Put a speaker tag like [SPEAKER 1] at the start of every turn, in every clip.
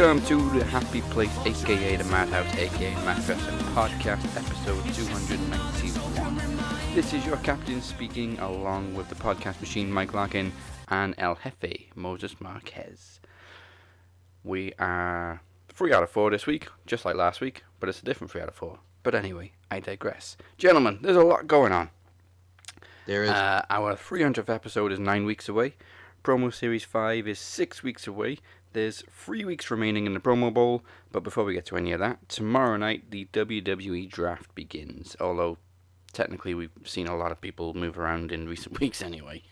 [SPEAKER 1] Welcome to the Happy Place, aka the Madhouse, aka Mad Wrestling Podcast, episode 291. This is your captain speaking, along with the podcast machine Mike Larkin and El Jefe Moses Marquez. We are 3 out of 4 this week, just like last week, but it's a different 3 out of 4. But anyway, I digress. Gentlemen, there's a lot going on.
[SPEAKER 2] There is.
[SPEAKER 1] Our 300th episode is 9 weeks away. Promo Series 5 is 6 weeks away. There's 3 weeks remaining in the Promo Bowl, but before we get to any of that, tomorrow night the WWE Draft begins, although technically we've seen a lot of people move around in recent weeks anyway.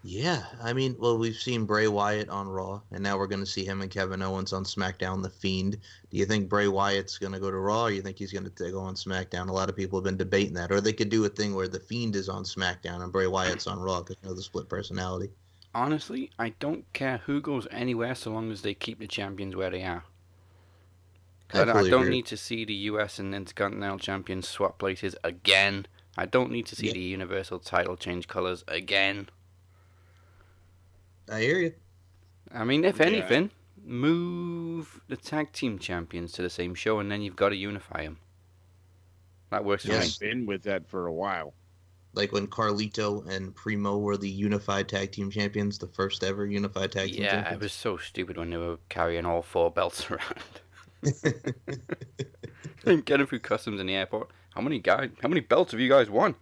[SPEAKER 2] Yeah, I mean, well, we've seen Bray Wyatt on Raw, and now we're going to see him and Kevin Owens on SmackDown, The Fiend. Do you think Bray Wyatt's going to go to Raw, or do you think he's going to go on SmackDown? A lot of people have been debating that. Or they could do a thing where The Fiend is on SmackDown and Bray Wyatt's on Raw, because the split personality.
[SPEAKER 1] Honestly, I don't care who goes anywhere so long as they keep the champions where they are. I don't need to see the US and Intercontinental champions swap places again. I don't need to see the Universal title change colors again.
[SPEAKER 2] I hear you.
[SPEAKER 1] I mean, if anything, move the tag team champions to the same show and then you've got to unify them. That works for me.
[SPEAKER 3] I've been with that for a while.
[SPEAKER 2] Like when Carlito and Primo were the unified tag team champions, the first ever unified tag team champions.
[SPEAKER 1] Yeah, it was so stupid when they were carrying all 4 belts around. And getting through customs in the airport. How many belts have you guys won?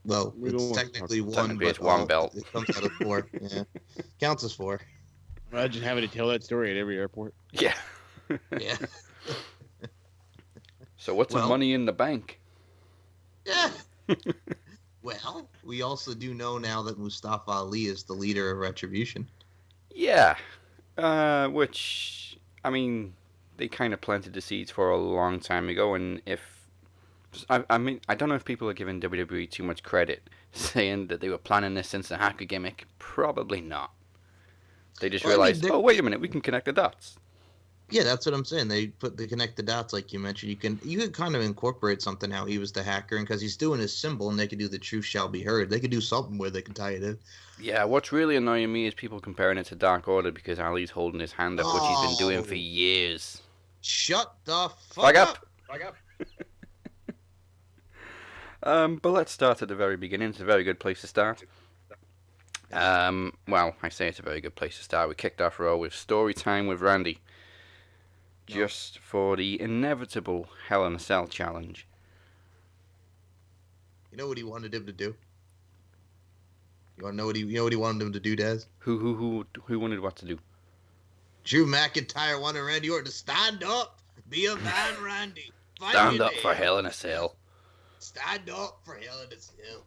[SPEAKER 2] Well, it's technically one,
[SPEAKER 1] technically
[SPEAKER 2] but
[SPEAKER 1] it's one belt.
[SPEAKER 2] It comes out of 4. Yeah, counts as 4.
[SPEAKER 3] Imagine having to tell that story at every airport.
[SPEAKER 1] Yeah.
[SPEAKER 2] Yeah.
[SPEAKER 1] So what's the money in the bank?
[SPEAKER 2] Yeah. Well, we also do know now that Mustafa Ali is the leader of Retribution.
[SPEAKER 1] Yeah. Which, I mean, they kind of planted the seeds for a long time ago, and I mean, I don't know if people are giving WWE too much credit, saying that they were planning this since the hacker gimmick. Probably not. They just realized, oh, wait a minute, we can connect the dots.
[SPEAKER 2] Yeah, that's what I'm saying. They connect the dots, like you mentioned. You could kind of incorporate something how he was the hacker, and because he's doing his symbol, and they could do the truth shall be heard. They could do something where they can tie it in.
[SPEAKER 1] Yeah, what's really annoying me is people comparing it to Dark Order because Ali's holding his hand up, which he's been doing for years.
[SPEAKER 2] Shut the fuck up!
[SPEAKER 3] Fuck up!
[SPEAKER 1] But let's start at the very beginning. It's a very good place to start. Well, I say it's a very good place to start. We kicked off Raw with story time with Randy. Just for the inevitable Hell in a Cell challenge.
[SPEAKER 2] You know what he wanted him to do? You want to know what he wanted him to do, Daz?
[SPEAKER 1] Who wanted what to do?
[SPEAKER 2] Drew McIntyre wanted Randy Orton to stand up, be a man, Randy.
[SPEAKER 1] Stand up for Hell in a Cell.
[SPEAKER 2] Stand up for Hell in a Cell.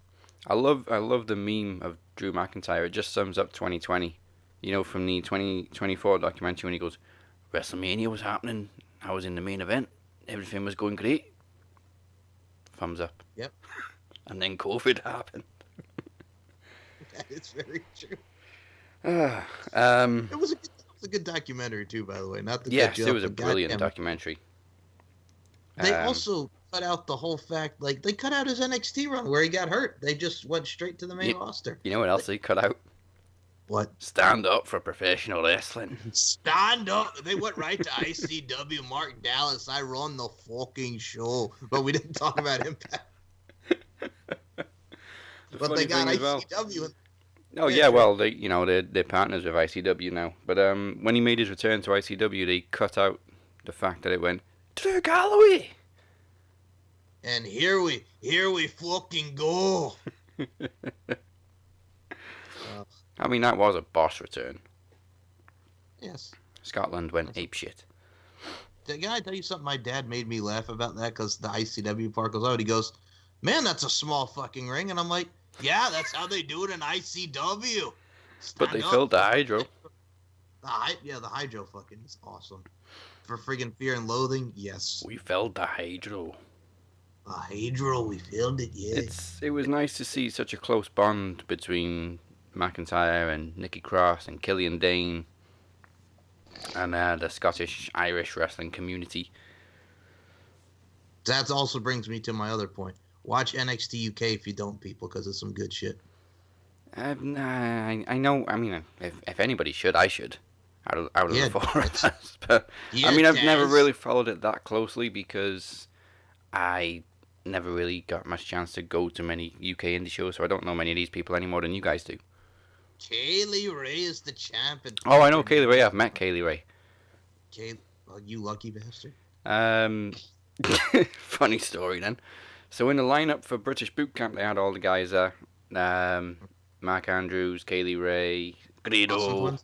[SPEAKER 1] I love the meme of Drew McIntyre. It just sums up 2020. You know, from the 2024 documentary when he goes, WrestleMania was happening. I was in the main event. Everything was going great. Thumbs up.
[SPEAKER 2] Yep.
[SPEAKER 1] And then COVID happened.
[SPEAKER 2] That is very true.
[SPEAKER 1] It
[SPEAKER 2] was a good documentary too, by the way. Not the
[SPEAKER 1] yes, it was a brilliant documentary.
[SPEAKER 2] They also cut out the whole fact, like they cut out his NXT run where he got hurt. They just went straight to the main roster.
[SPEAKER 1] You know what else they cut out?
[SPEAKER 2] What?
[SPEAKER 1] Stand up for professional wrestling.
[SPEAKER 2] Stand up. They went right to ICW. Mark Dallas, I run the fucking show. But we didn't talk about Impact. But they got ICW.
[SPEAKER 1] Oh yeah, well they're partners with ICW now. But when he made his return to ICW, they cut out the fact that it went to Galloway.
[SPEAKER 2] And here we fucking go.
[SPEAKER 1] mean, that was a boss return.
[SPEAKER 2] Yes.
[SPEAKER 1] Scotland went apeshit.
[SPEAKER 2] Can I tell you something? My dad made me laugh about that because the ICW part goes out. He goes, "Man, that's a small fucking ring," and I'm like, "Yeah, that's how they do it in ICW."
[SPEAKER 1] But they filled the Hydro.
[SPEAKER 2] The Hydro fucking is awesome. For friggin' Fear and Loathing, yes.
[SPEAKER 1] We filled the Hydro.
[SPEAKER 2] The Hydro, we filled it, yeah.
[SPEAKER 1] It was nice to see such a close bond between McIntyre and Nikki Cross and Killian Dane and the Scottish-Irish wrestling community.
[SPEAKER 2] That also brings me to my other point. Watch NXT UK if you don't, people, because it's some good shit.
[SPEAKER 1] I know. I mean, if anybody should, I should. Out of the four of us. But
[SPEAKER 2] Yeah,
[SPEAKER 1] I mean, I've never really followed it that closely because I never really got much chance to go to many UK indie shows, so I don't know many of these people any more than you guys do.
[SPEAKER 2] Kaylee Ray is the champion.
[SPEAKER 1] Oh, I know Kaylee Ray. I've met Kaylee Ray.
[SPEAKER 2] You lucky bastard.
[SPEAKER 1] Funny story then. So in the lineup for British Boot Camp, they had all the guys there. Mark Andrews, Kaylee Ray, Greedo.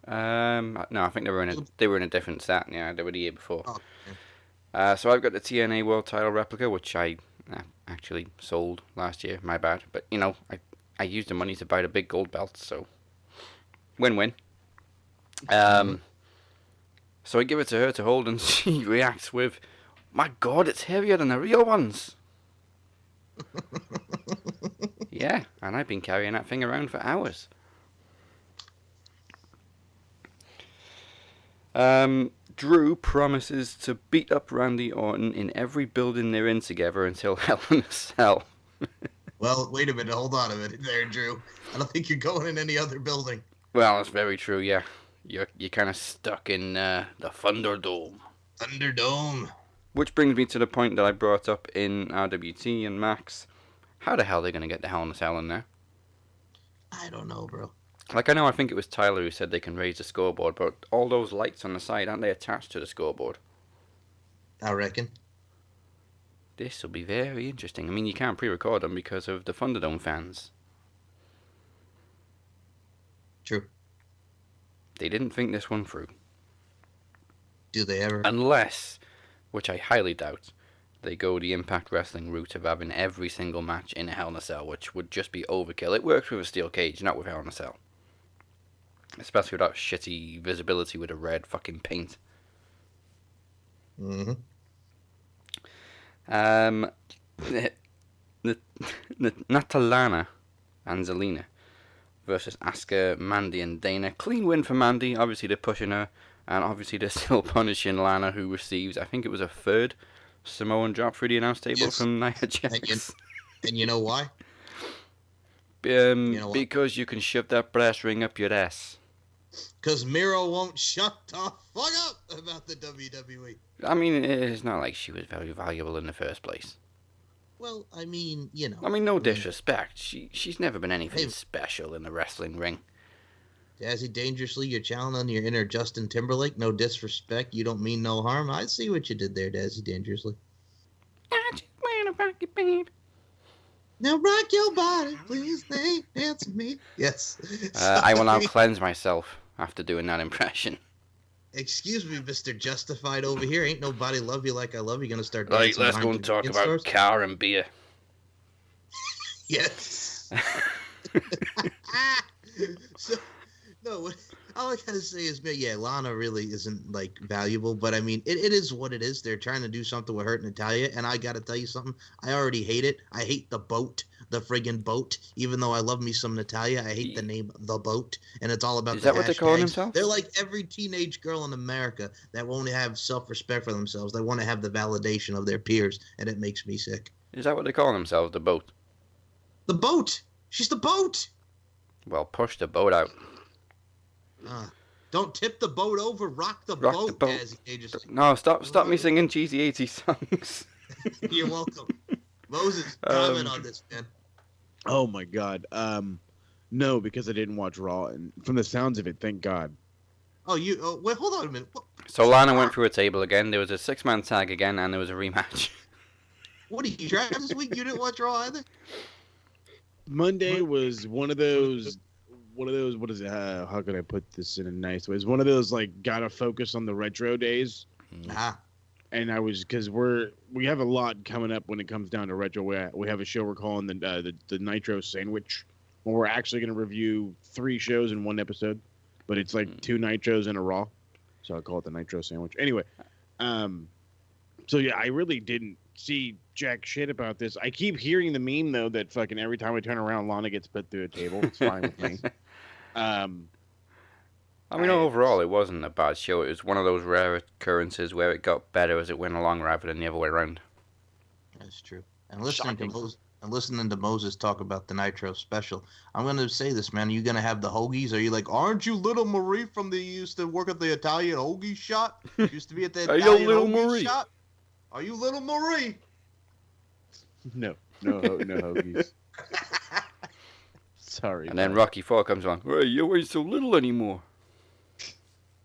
[SPEAKER 1] No, I think they were in a different set. Yeah, they were the year before.
[SPEAKER 2] Oh, yeah.
[SPEAKER 1] So I've got the TNA World Title replica, which I actually sold last year. My bad, but you know, I used the money to buy the big gold belt, so win-win. So I give it to her to hold, and she reacts with, "My God, it's heavier than the real ones." Yeah, and I've been carrying that thing around for hours. Drew promises to beat up Randy Orton in every building they're in together until Hell in a Cell.
[SPEAKER 2] Well, wait a minute. Hold on a minute there, Drew. I don't think you're going in any other building.
[SPEAKER 1] Well, that's very true, yeah. You're kind of stuck in the Thunderdome.
[SPEAKER 2] Thunderdome.
[SPEAKER 1] Which brings me to the point that I brought up in RWT and Max. How the hell are they going to get the Hell in a Cell in there?
[SPEAKER 2] I don't know, bro.
[SPEAKER 1] Like, I know, I think it was Tyler who said they can raise the scoreboard, but all those lights on the side, aren't they attached to the scoreboard?
[SPEAKER 2] I reckon.
[SPEAKER 1] This will be very interesting. I mean, you can't pre-record them because of the Thunderdome fans.
[SPEAKER 2] True.
[SPEAKER 1] They didn't think this one through.
[SPEAKER 2] Do they ever?
[SPEAKER 1] Unless, which I highly doubt, they go the Impact Wrestling route of having every single match in a Hell in a Cell, which would just be overkill. It works with a steel cage, not with Hell in a Cell. Especially without shitty visibility with a red fucking paint.
[SPEAKER 2] Mm-hmm.
[SPEAKER 1] Natalana and Zelina versus Asuka, Mandy, and Dana. Clean win for Mandy. Obviously, they're pushing her, and obviously, they're still punishing Lana, who receives, I think it was a third Samoan drop through the announce table from Nia Jax.
[SPEAKER 2] And you know why?
[SPEAKER 1] Because you can shove that brass ring up your ass.
[SPEAKER 2] Because Miro won't shut the fuck up about the WWE.
[SPEAKER 1] I mean, it's not like she was very valuable in the first place.
[SPEAKER 2] Well, I mean, you know.
[SPEAKER 1] I mean, no disrespect. She's never been anything special in the wrestling ring.
[SPEAKER 2] Dazzy Dangerously, you're challenging your inner Justin Timberlake. No disrespect. You don't mean no harm. I see what you did there, Dazzy Dangerously.
[SPEAKER 1] I just wanna rock your babe.
[SPEAKER 2] Now rock your body, please. Dance with me. Yes.
[SPEAKER 1] I will now cleanse myself after doing that impression.
[SPEAKER 2] Excuse me, Mr. Justified over here. Ain't nobody love you like I love you. Gonna start dancing.
[SPEAKER 1] Right, let's go and talk about
[SPEAKER 2] stores?
[SPEAKER 1] car and beer.
[SPEAKER 2] Yes. So, no, what all I gotta say is, yeah, Lana really isn't like valuable, but I mean, it is what it is. They're trying to do something with Hurt Natalia, and I gotta tell you something. I already hate it. I hate the boat, the friggin' boat. Even though I love me some Natalia, I hate the name The Boat, and it's all about.
[SPEAKER 1] Is that what they're calling themselves?
[SPEAKER 2] They're like every teenage girl in America that won't have self-respect for themselves. They want to have the validation of their peers, and it makes me sick.
[SPEAKER 1] Is that what they call themselves, the boat?
[SPEAKER 2] The boat. She's the boat.
[SPEAKER 1] Well, push the boat out.
[SPEAKER 2] Don't tip the boat over, rock the boat.
[SPEAKER 1] No, stop me singing cheesy 80s songs.
[SPEAKER 2] You're welcome. Moses, comment on this, man.
[SPEAKER 3] Oh my God. No, because I didn't watch Raw, and from the sounds of it, thank God.
[SPEAKER 2] Oh, wait, hold on a minute. What?
[SPEAKER 1] So Lana went through a table again. There was a 6-man tag again, and there was a rematch.
[SPEAKER 2] What are you driving this week? You didn't watch Raw either?
[SPEAKER 3] Monday was one of those one of those. What is it? How can I put this in a nice way? It's one of those like gotta focus on the retro days.
[SPEAKER 2] Ah,
[SPEAKER 3] And I was because we have a lot coming up when it comes down to retro. We have a show we're calling the Nitro Sandwich, where we're actually going to review 3 shows in one episode, but it's like 2 Nitros and a Raw, so I call it the Nitro Sandwich. Anyway, so yeah, I really didn't see jack shit about this. I keep hearing the meme though that fucking every time I turn around, Lana gets put through a table. It's fine with me.
[SPEAKER 1] I mean, overall, it wasn't a bad show. It was one of those rare occurrences where it got better as it went along rather than the other way around.
[SPEAKER 2] that's true. And listening to Moses talk about the Nitro special, I'm gonna say this, man. Are you gonna have the hoagies? Are you like, aren't you little Marie from the used to work at the Italian hoagie shop? Used to be at the
[SPEAKER 1] Are
[SPEAKER 2] Italian
[SPEAKER 1] you little
[SPEAKER 2] hoagie
[SPEAKER 1] Marie?
[SPEAKER 2] shop? Are you little Marie?
[SPEAKER 3] No hoagies. Sorry.
[SPEAKER 1] And then
[SPEAKER 3] bud.
[SPEAKER 1] Rocky IV comes along. Hey, you ain't so little anymore.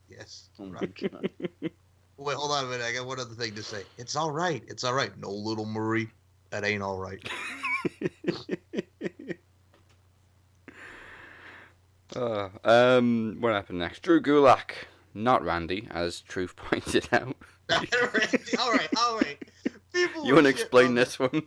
[SPEAKER 2] Yes.
[SPEAKER 3] Oh my god.
[SPEAKER 2] Wait, hold on a minute. I got one other thing to say. It's all right. It's all right. No, little Marie. That ain't all right.
[SPEAKER 1] What happened next? Drew Gulak, not Randy, as Truth pointed out.
[SPEAKER 2] all right. People
[SPEAKER 1] You
[SPEAKER 2] were
[SPEAKER 1] want to
[SPEAKER 2] shitting
[SPEAKER 1] explain
[SPEAKER 2] on
[SPEAKER 1] this one?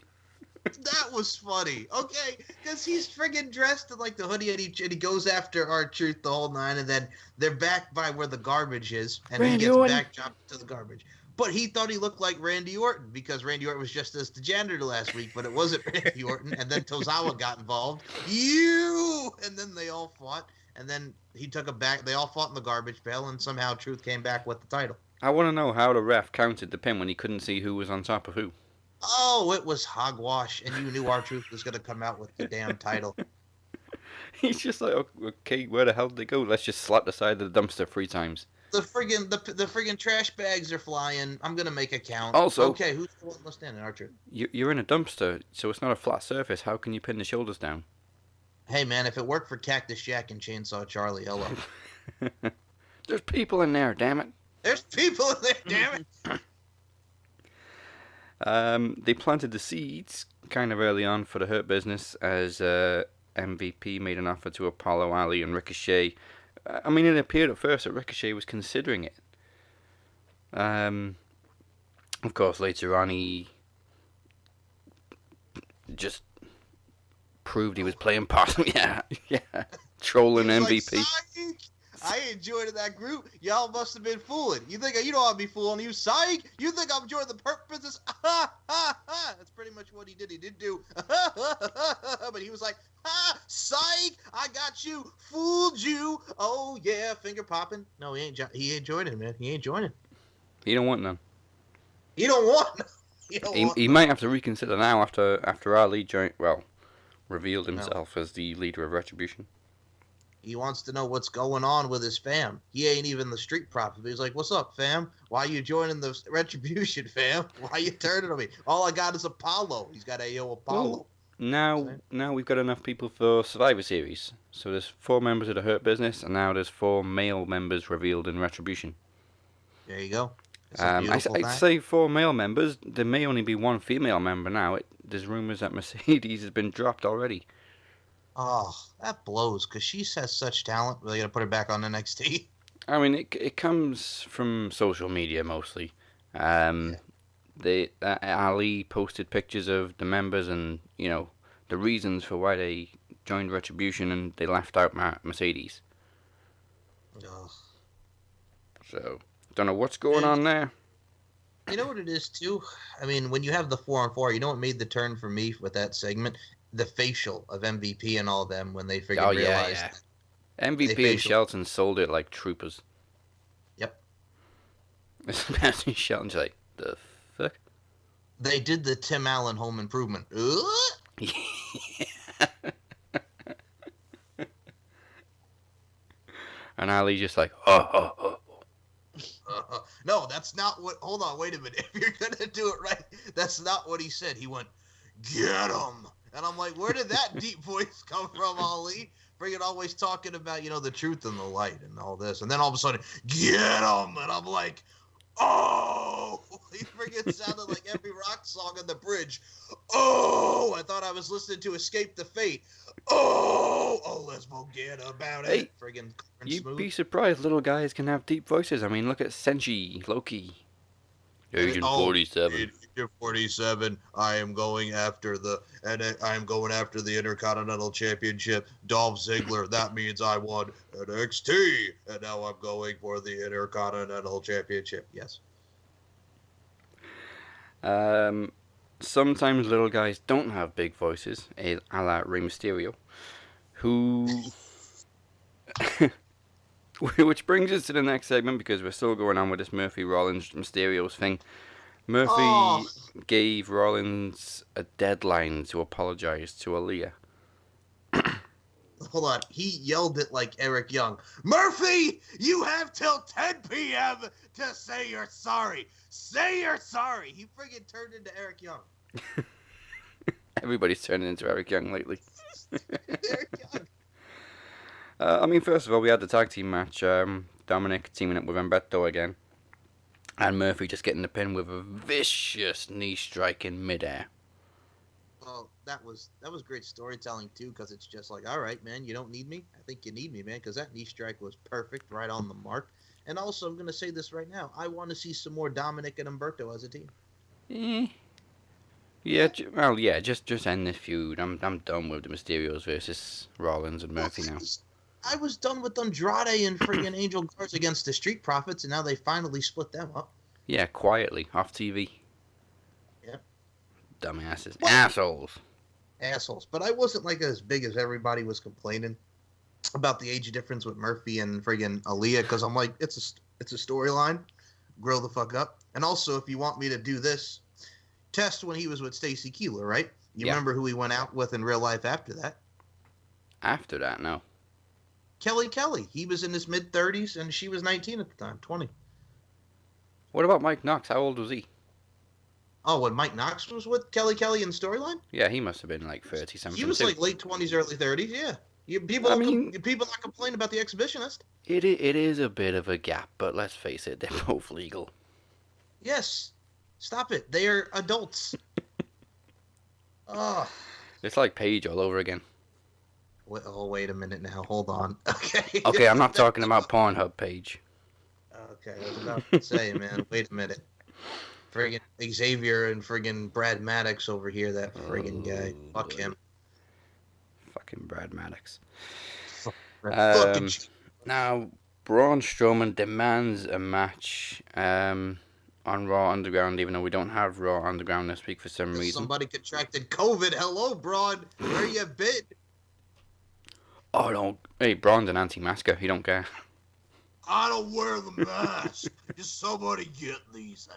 [SPEAKER 2] That was funny, okay? Because he's friggin' dressed in like the hoodie and he goes after R-Truth the whole 9, and then they're back by where the garbage is, and
[SPEAKER 1] Randy
[SPEAKER 2] he gets
[SPEAKER 1] Orton.
[SPEAKER 2] back dropped to the garbage. But he thought he looked like Randy Orton because Randy Orton was just as the janitor last week, but it wasn't Randy Orton. And then Tozawa got involved. And then they all fought, and then he took it back. They all fought in the garbage pail, and somehow Truth came back with the title.
[SPEAKER 1] I want to know how the ref counted the pin when he couldn't see who was on top of who.
[SPEAKER 2] Oh, it was hogwash, and you knew R-Truth was going to come out with the damn title.
[SPEAKER 1] He's just like, okay, where the hell did they go? Let's just slap the side of the dumpster 3 times.
[SPEAKER 2] The friggin' trash bags are flying. I'm gonna make a count.
[SPEAKER 1] Also,
[SPEAKER 2] okay, who's the one left standing, R-Truth?
[SPEAKER 1] You're in a dumpster, so it's not a flat surface. How can you pin the shoulders down?
[SPEAKER 2] Hey man, if it worked for Cactus Jack and Chainsaw Charlie, hello.
[SPEAKER 1] There's people in there, damn it.
[SPEAKER 2] There's people in there, damn it.
[SPEAKER 1] They planted the seeds kind of early on for the Hurt Business as MVP made an offer to Apollo, Ali, and Ricochet. I mean, it appeared at first that Ricochet was considering it. Of course, later on, he just proved he was playing part. yeah, trolling MVP.
[SPEAKER 2] Like, I ain't joining that group. Y'all must have been fooling. You think you don't want to be fooling you, psych? You think I'm joining the Hurt Business? That's pretty much what he did. He did do, but he was like, psych! I got you, fooled you. Oh yeah, finger popping. No, he ain't. He ain't joining, man. He ain't joining.
[SPEAKER 1] He don't want none.
[SPEAKER 2] He don't want.
[SPEAKER 1] He might have to reconsider now after Ali revealed himself as the leader of Retribution.
[SPEAKER 2] He wants to know what's going on with his fam. He ain't even the street prophet. He's like, what's up, fam? Why you joining the Retribution, fam? Why you turning on me? All I got is Apollo. He's got AO Apollo.
[SPEAKER 1] Well, now we've got enough people for Survivor Series. So there's 4 members of the Hurt Business, and now there's 4 male members revealed in Retribution.
[SPEAKER 2] There you go.
[SPEAKER 1] I'd say 4 male members. There may only be 1 female member now. There's rumors that Mercedes has been dropped already.
[SPEAKER 2] Oh, that blows, because she has such talent. Really got to put her back on NXT.
[SPEAKER 1] I mean, it comes from social media mostly. Ali posted pictures of the members and, the reasons for why they joined Retribution, and they left out Mercedes.
[SPEAKER 2] Ugh.
[SPEAKER 1] So, don't know what's going on there.
[SPEAKER 2] You know what it is, too? I mean, when you have the 4-on-4, you know what made the turn for me with that segment? The facial of MVP and all of them when they realized.
[SPEAKER 1] Yeah. MVP and Shelton sold it like troopers.
[SPEAKER 2] Yep.
[SPEAKER 1] Especially Shelton's like, the fuck?
[SPEAKER 2] They did the Tim Allen home improvement.
[SPEAKER 1] Yeah. And Ali just like, oh.
[SPEAKER 2] No, that's not what. Hold on, wait a minute. If you're gonna do it right, that's not what he said. He went, "Get him," and I'm like, where did that deep voice come from, Ali? Friggin' always talking about the truth and the light and all this, and then all of a sudden, "Get him," and I'm like, oh, he friggin' sounded like every rock song on the bridge. Oh, I thought I was listening to Escape the Fate. Oh, Oh, let's forget about
[SPEAKER 1] Hey,
[SPEAKER 2] it. Friggin'
[SPEAKER 1] You'd
[SPEAKER 2] smooth.
[SPEAKER 1] be surprised little guys can have deep voices. I mean, look at Senshi, Loki. Agent 47.
[SPEAKER 2] Agent 47. I am going after the Intercontinental Championship. Dolph Ziggler. That means I won NXT, and now I'm going for the Intercontinental Championship. Yes.
[SPEAKER 1] Sometimes little guys don't have big voices, a la Rey Mysterio, who... Which brings us to the next segment, because we're still going on with this Murphy Rollins Mysterios thing. Murphy gave Rollins a deadline to apologize to Aaliyah.
[SPEAKER 2] Hold on. He yelled it like Eric Young. Murphy, you have till 10 p.m. to say you're sorry. Say you're sorry. He friggin' turned into Eric Young.
[SPEAKER 1] Everybody's turning into Eric Young lately.
[SPEAKER 2] Eric Young.
[SPEAKER 1] I mean, first of all, we had the tag team match. Dominic teaming up with Humberto again. And Murphy just getting the pin with a vicious knee strike in midair.
[SPEAKER 2] Well, that was great storytelling, too, because it's just like, all right, man, you don't need me? I think you need me, man, because that knee strike was perfect, right on the mark. And also, I'm going to say this right now. I want to see some more Dominic and Humberto as a team.
[SPEAKER 1] Yeah, just end this feud. I'm done with the Mysterios versus Rollins and Murphy now.
[SPEAKER 2] I was done with Andrade and friggin' Angel Garza against the Street Profits, and now they finally split them up.
[SPEAKER 1] Yeah, quietly, off TV.
[SPEAKER 2] Yep.
[SPEAKER 1] Dumbasses.
[SPEAKER 2] What?
[SPEAKER 1] Assholes.
[SPEAKER 2] But I wasn't like as big as everybody was complaining about the age difference with Murphy and friggin' Aaliyah, because I'm like, it's a storyline. Grow the fuck up. And also, if you want me to do this, test when he was with Stacy Keibler, right? You remember who he went out with in real life after that?
[SPEAKER 1] After that, no.
[SPEAKER 2] Kelly. He was in his mid-30s, and she was 19 at the time, 20.
[SPEAKER 1] What about Mike Knox? How old was he?
[SPEAKER 2] Oh, when Mike Knox was with Kelly in the storyline?
[SPEAKER 1] Yeah, he must have been like 30-something.
[SPEAKER 2] He was like late 20s, early 30s, yeah. People not complain about the exhibitionist.
[SPEAKER 1] It is a bit of a gap, but let's face it, they're both legal.
[SPEAKER 2] Yes. Stop it. They are adults. Oh.
[SPEAKER 1] It's like Paige all over again.
[SPEAKER 2] Wait a minute now. Hold on. Okay.
[SPEAKER 1] Okay, I'm not talking about Pornhub Paige.
[SPEAKER 2] Okay, I was about to say, man. Wait a minute. Friggin' Xavier and friggin' Brad Maddox over here, that friggin' guy. Fuck him.
[SPEAKER 1] Fucking Brad Maddox.
[SPEAKER 2] Fucking
[SPEAKER 1] now, Braun Strowman demands a match on Raw Underground, even though we don't have Raw Underground this week for some reason.
[SPEAKER 2] Somebody contracted COVID. Hello, Braun. Where you been?
[SPEAKER 1] Oh, don't. Hey, Braun's an anti-masker. He don't care.
[SPEAKER 2] I don't wear the mask. Just somebody get these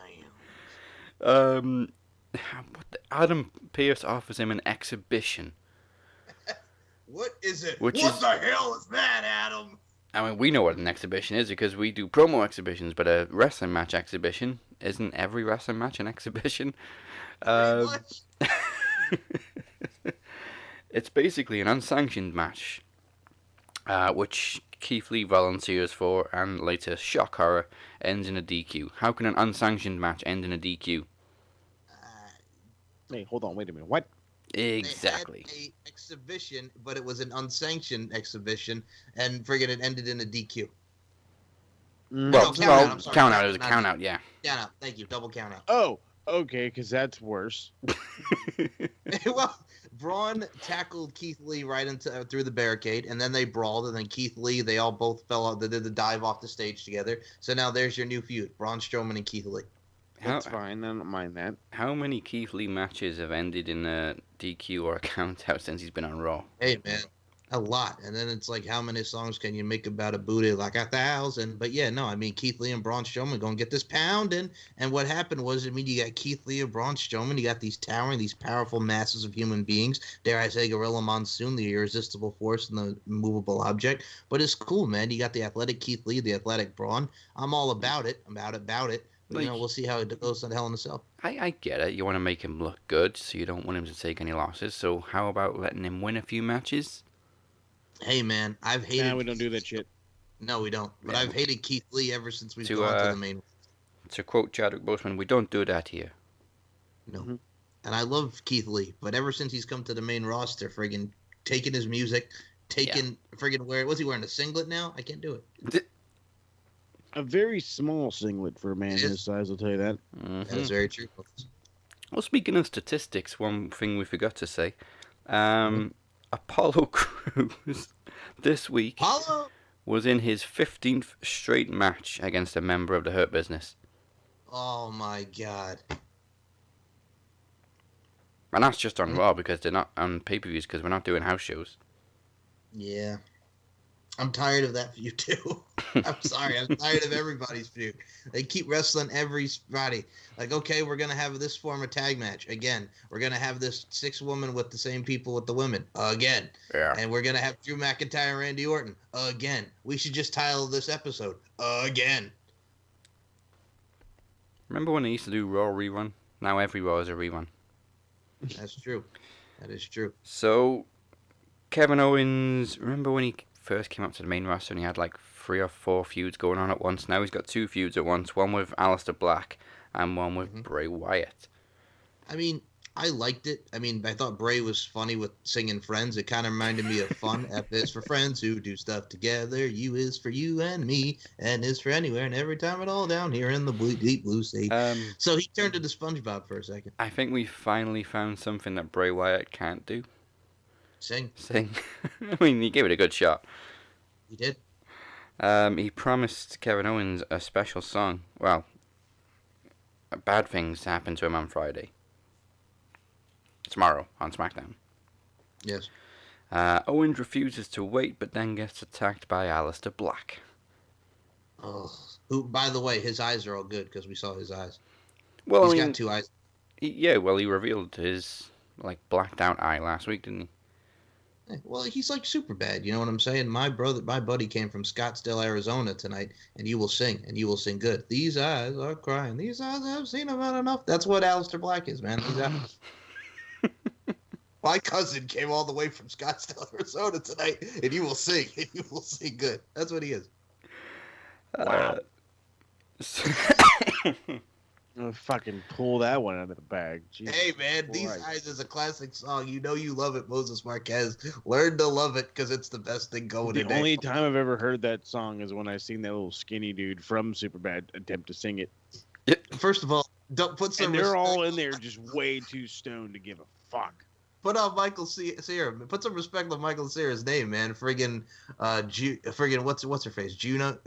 [SPEAKER 1] hands. Adam Pearce offers him an exhibition.
[SPEAKER 2] What is it?
[SPEAKER 1] What
[SPEAKER 2] the hell is that, Adam?
[SPEAKER 1] I mean, we know what an exhibition is because we do promo exhibitions, but a wrestling match exhibition isn't every wrestling match an exhibition. It's basically an unsanctioned match, which Keith Lee volunteers for, and later, shock horror, ends in a DQ. How can an unsanctioned match end in a DQ?
[SPEAKER 3] Hey, hold on, wait a minute. What?
[SPEAKER 1] Exactly.
[SPEAKER 2] They had a exhibition, but it was an unsanctioned exhibition, and friggin' it ended in a DQ.
[SPEAKER 1] Well, count out. It was a count out, yeah.
[SPEAKER 2] Count out. Thank you. Double count out.
[SPEAKER 3] Oh, okay, because that's worse.
[SPEAKER 2] Well, Braun tackled Keith Lee right into through the barricade, and then they brawled, and then Keith Lee, they all both fell out. They did the dive off the stage together. So now there's your new feud, Braun Strowman and Keith Lee.
[SPEAKER 3] That's fine. I don't mind that.
[SPEAKER 1] How many Keith Lee matches have ended in a DQ or a count out since he's been on Raw?
[SPEAKER 2] Hey, man. A lot. And then it's like, how many songs can you make about a booty? Like 1,000. But yeah, no, I mean, Keith Lee and Braun Strowman going to get this pounding. And what happened was, I mean, you got Keith Lee and Braun Strowman. You got these towering, these powerful masses of human beings. Dare I say, Gorilla Monsoon, the irresistible force and the immovable object. But it's cool, man. You got the athletic Keith Lee, the athletic Braun. I'm all about it. About it. But, we'll see how it goes in Hell in a Cell.
[SPEAKER 1] I get it. You want to make him look good, so you don't want him to take any losses. So how about letting him win a few matches?
[SPEAKER 2] Hey, man, I've hated...
[SPEAKER 3] Nah, we don't do that shit.
[SPEAKER 2] No, we don't. But I've hated Keith Lee ever since we've gone to the main...
[SPEAKER 1] To quote Chadwick Boseman, we don't do that here.
[SPEAKER 2] No. Mm-hmm. And I love Keith Lee, but ever since he's come to the main roster, friggin' taking his music, taking friggin' was he wearing a singlet now? I can't do it.
[SPEAKER 3] A very small singlet for a man his size, I'll tell you that.
[SPEAKER 1] Mm-hmm.
[SPEAKER 2] That is very true.
[SPEAKER 1] Well, speaking of statistics, one thing we forgot to say. Apollo Crews this week was in his 15th straight match against a member of the Hurt Business.
[SPEAKER 2] Oh my god.
[SPEAKER 1] And that's just on Raw because they're not on pay-per-views because we're not doing house shows.
[SPEAKER 2] Yeah. I'm tired of that feud too. I'm sorry. I'm tired of everybody's feud. They keep wrestling everybody. Like, okay, we're going to have this form of tag match. Again, we're going to have this 6-woman with the same people with the women. Again.
[SPEAKER 1] Yeah.
[SPEAKER 2] And we're going to have Drew McIntyre and Randy Orton. Again. We should just title this episode. Again.
[SPEAKER 1] Remember when they used to do Raw rerun? Now every Raw is a rerun.
[SPEAKER 2] That's true. That is true.
[SPEAKER 1] So, Kevin Owens, remember when he first came up to the main roster and he had like 3 or 4 feuds going on at once? Now he's got 2 feuds at once, one with Aleister Black and one with Bray Wyatt.
[SPEAKER 2] I mean, I liked it. I mean, I thought Bray was funny with singing Friends. It kind of reminded me of fun. F is for friends who do stuff together. U is for you and me. N is for anywhere and every time it all down here in the deep blue sea. So he turned into SpongeBob for a second.
[SPEAKER 1] I think we finally found something that Bray Wyatt can't do.
[SPEAKER 2] Sing.
[SPEAKER 1] I mean, he gave it a good shot.
[SPEAKER 2] He did.
[SPEAKER 1] He promised Kevin Owens a special song. Well, bad things happen to him on Friday. Tomorrow on SmackDown.
[SPEAKER 2] Yes.
[SPEAKER 1] Owens refuses to wait, but then gets attacked by Aleister Black.
[SPEAKER 2] Oh, who? By the way, his eyes are all good because we saw his eyes.
[SPEAKER 1] Well,
[SPEAKER 2] He's got 2 eyes.
[SPEAKER 1] He revealed his blacked out eye last week, didn't he?
[SPEAKER 2] Well, he's like super bad. You know what I'm saying? My buddy came from Scottsdale, Arizona tonight, and you will sing good. These eyes are crying. These eyes have seen about enough. That's what Aleister Black is, man. These eyes. My cousin came all the way from Scottsdale, Arizona tonight, and you will sing good. That's what he is.
[SPEAKER 3] Wow. I'll fucking pull that one out of the bag. Jesus
[SPEAKER 2] hey, man,
[SPEAKER 3] Christ.
[SPEAKER 2] These Eyes is a classic song. You know you love it, Moses Marquez. Learn to love it because it's the best thing going today.
[SPEAKER 3] The only time I've ever heard that song is when I seen that little skinny dude from Superbad attempt to sing it.
[SPEAKER 2] First of all, don't put some.
[SPEAKER 3] And they're all in there just way too stoned to give a fuck.
[SPEAKER 2] Put on Michael Cera. Put some respect on Michael Cera's name, man. Friggin', what's her face? Juno,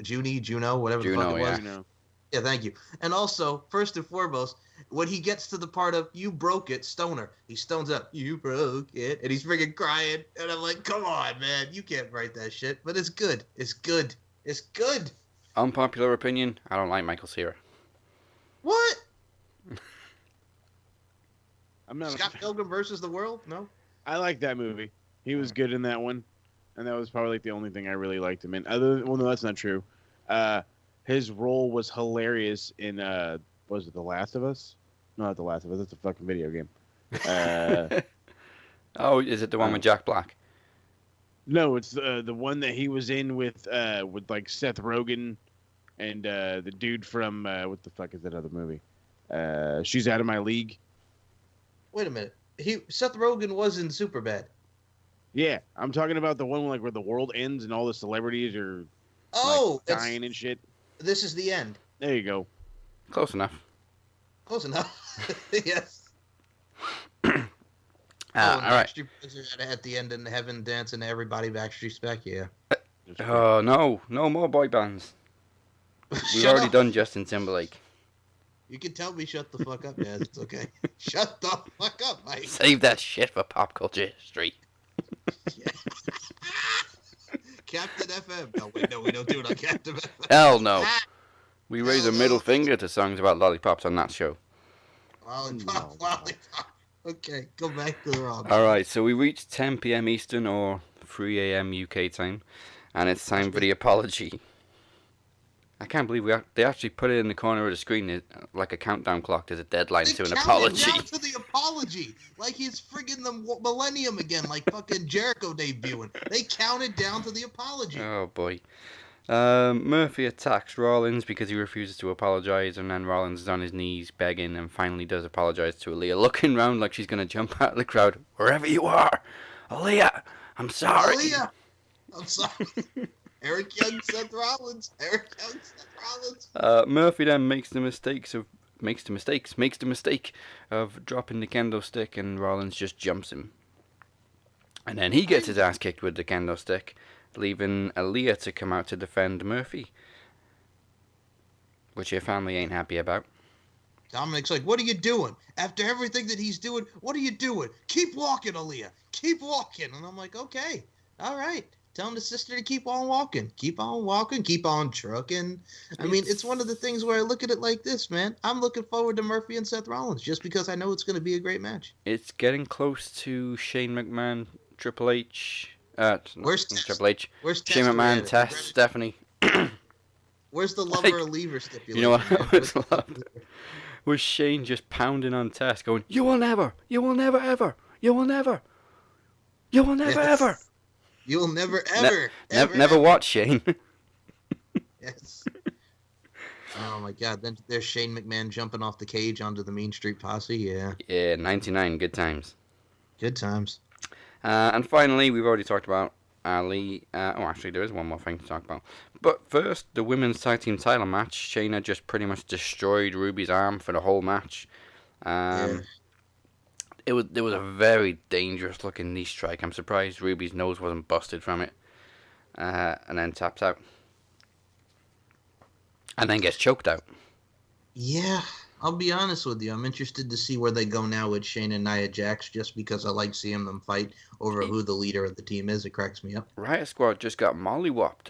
[SPEAKER 2] whatever the fuck it was.
[SPEAKER 3] Juno.
[SPEAKER 2] Yeah, thank you. And also, first and foremost, when he gets to the part of "You broke it," Stoner, he stones up, "You broke it," and he's friggin' crying. And I'm like, come on, man, you can't write that shit. But it's good. It's good. It's good.
[SPEAKER 1] Unpopular opinion, I don't like Michael Cera.
[SPEAKER 2] What?
[SPEAKER 3] I'm not
[SPEAKER 2] Scott Pilgrim versus the World? No.
[SPEAKER 3] I like that movie. He was good in that one, and that was probably like the only thing I really liked him in. Well, no, that's not true. His role was hilarious in was it The Last of Us? No, not The Last of Us. That's a fucking video game.
[SPEAKER 1] Oh, is it the one with Jack Black?
[SPEAKER 3] No, it's the one that he was in with like Seth Rogen and the dude from what the fuck is that other movie? She's Out of My League.
[SPEAKER 2] Wait a minute. Seth Rogen was in Superbad.
[SPEAKER 3] Yeah, I'm talking about the one where the world ends and all the celebrities are dying and shit.
[SPEAKER 2] This is the end.
[SPEAKER 3] There you go.
[SPEAKER 1] Close enough.
[SPEAKER 2] Close enough. Yes.
[SPEAKER 1] All right.
[SPEAKER 2] Backstreet Boys are at the end in heaven dancing to everybody Backstreet's back. Yeah.
[SPEAKER 1] Oh no more boy bands. We've already done Justin Timberlake.
[SPEAKER 2] You can tell me shut the fuck up, Jazz. It's okay. Shut the fuck up, Mike.
[SPEAKER 1] Save that shit for pop culture history.
[SPEAKER 2] Yeah. Captain FM. No, we don't do it on Captain FM.
[SPEAKER 1] Hell no. We raise a middle finger to songs about lollipops on that show.
[SPEAKER 2] Lollipop. Okay, go back to the Raw.
[SPEAKER 1] Alright, so we reached 10 p.m. Eastern or 3 a.m. UK time, and it's time for the apology. I can't believe they actually put it in the corner of the screen like a countdown clock. There's a deadline to an apology.
[SPEAKER 2] Down to the apology, like he's friggin' the millennium again, like fucking Jericho debuting. They counted down to the apology.
[SPEAKER 1] Oh boy. Murphy attacks Rollins because he refuses to apologize, and then Rollins is on his knees begging, and finally does apologize to Aaliyah, looking around like she's gonna jump out of the crowd. Wherever you are, Aaliyah, I'm sorry.
[SPEAKER 2] Aaliyah, I'm sorry. Eric Young, Seth Rollins. Eric Young, Seth Rollins.
[SPEAKER 1] Murphy then makes the mistake of dropping the kendo stick, and Rollins just jumps him. And then he gets his ass kicked with the kendo stick, leaving Aaliyah to come out to defend Murphy, which your family ain't happy about.
[SPEAKER 2] Dominic's like, what are you doing? After everything that he's doing, what are you doing? Keep walking, Aaliyah. Keep walking. And I'm like, okay, all right. Telling the sister to keep on walking. Keep on walking. Keep on trucking. I mean, it's one of the things where I look at it like this, man. I'm looking forward to Murphy and Seth Rollins just because I know it's going to be a great match.
[SPEAKER 1] It's getting close to Shane McMahon, Triple H.
[SPEAKER 2] Where's
[SPEAKER 1] Triple H?
[SPEAKER 2] Where's
[SPEAKER 1] Shane McMahon, Test, Stephanie.
[SPEAKER 2] Where's the lover or leaver stipulation?
[SPEAKER 1] You know what I always loved? Was Shane just pounding on Test, going, you will never ever, you will never, ever. You will never ever. Never watch Shane.
[SPEAKER 2] Yes. Oh my God! Then there's Shane McMahon jumping off the cage onto the Mean Street Posse. Yeah.
[SPEAKER 1] Yeah, 99, good times.
[SPEAKER 2] Good times.
[SPEAKER 1] And finally, we've already talked about Ali. Actually, there is one more thing to talk about. But first, the women's tag team title match. Shayna just pretty much destroyed Ruby's arm for the whole match.
[SPEAKER 2] Yeah.
[SPEAKER 1] It was a very dangerous looking knee strike. I'm surprised Ruby's nose wasn't busted from it. And then taps out. And then gets choked out.
[SPEAKER 2] Yeah, I'll be honest with you. I'm interested to see where they go now with Shane and Nia Jax, just because I like seeing them fight over who the leader of the team is. It cracks me up.
[SPEAKER 1] Riot Squad just got mollywopped.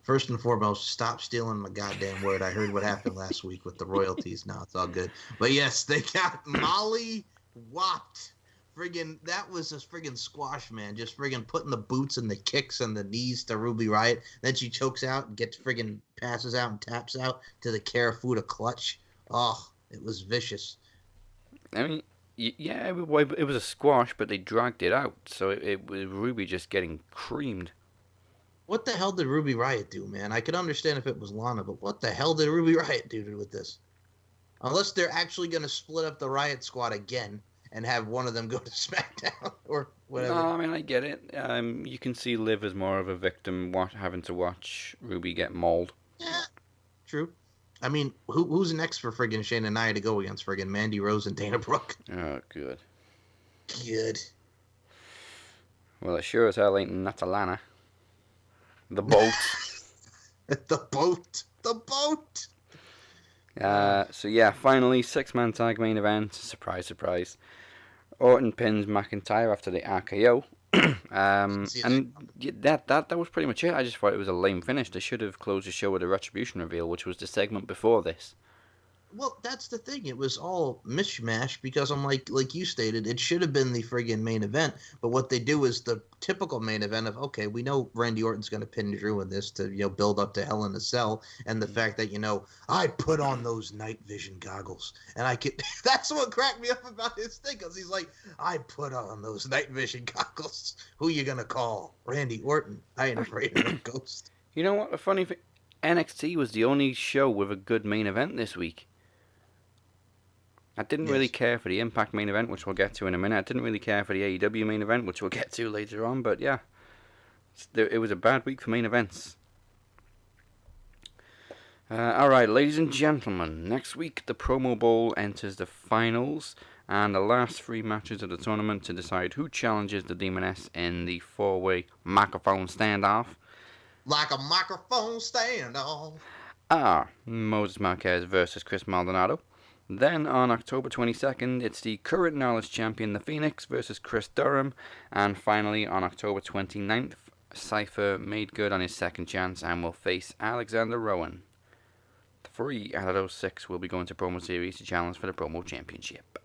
[SPEAKER 2] First and foremost, stop stealing my goddamn word. I heard what happened last week with the royalties. Now it's all good. But yes, they got mollywopped. Friggin', that was a friggin' squash, man. Just friggin' putting the boots and the kicks and the knees to Ruby Riott. Then she chokes out and gets friggin' passes out and taps out to the Karafuda clutch. Oh, it was vicious.
[SPEAKER 1] I mean, yeah, it was a squash, but they dragged it out. So it was Ruby just getting creamed.
[SPEAKER 2] What the hell did Ruby Riott do, man? I could understand if it was Lana, but what the hell did Ruby Riott do with this? Unless they're actually going to split up the Riot Squad again and have one of them go to SmackDown or whatever.
[SPEAKER 1] No, I mean, I get it. You can see Liv as more of a victim having to watch Ruby get mauled.
[SPEAKER 2] Yeah, true. I mean, who's next for friggin' Shane and Nia to go against? Friggin' Mandy Rose and Dana Brooke.
[SPEAKER 1] Oh, good.
[SPEAKER 2] Good.
[SPEAKER 1] Well, it sure as hell ain't Natalana. The boat.
[SPEAKER 2] The boat. The boat.
[SPEAKER 1] So yeah, finally, 6-man tag main event. Surprise, surprise. Orton pins McIntyre after the RKO. And that was pretty much it. I just thought it was a lame finish. They should have closed the show with a Retribution reveal, which was the segment before this.
[SPEAKER 2] Well, that's the thing. It was all mishmash because I'm like you stated, it should have been the friggin' main event. But what they do is the typical main event of, okay, we know Randy Orton's going to pin Drew in this to, build up to Hell in a Cell. And the fact that, I put on those night vision goggles and I could, that's what cracked me up about his thing. Cause he's like, I put on those night vision goggles. Who you going to call? Randy Orton. I ain't afraid of a ghost.
[SPEAKER 1] You know what? The funny thing, NXT was the only show with a good main event this week. I didn't really care for the Impact main event, which we'll get to in a minute. I didn't really care for the AEW main event, which we'll get to later on. But yeah, it was a bad week for main events. Alright, ladies and gentlemen, next week the Promo Bowl enters the finals and the last 3 matches of the tournament to decide who challenges the Demoness in the 4-way microphone standoff.
[SPEAKER 2] Like a microphone standoff.
[SPEAKER 1] Moses Marquez versus Chris Maldonado. Then on October 22nd, it's the current Knowledge Champion, The Phoenix, versus Chris Durham. And finally, on October 29th, Cypher made good on his second chance and will face Alexander Rowan. 3 out of those 6 will be going to Promo Series to challenge for the Promo Championship.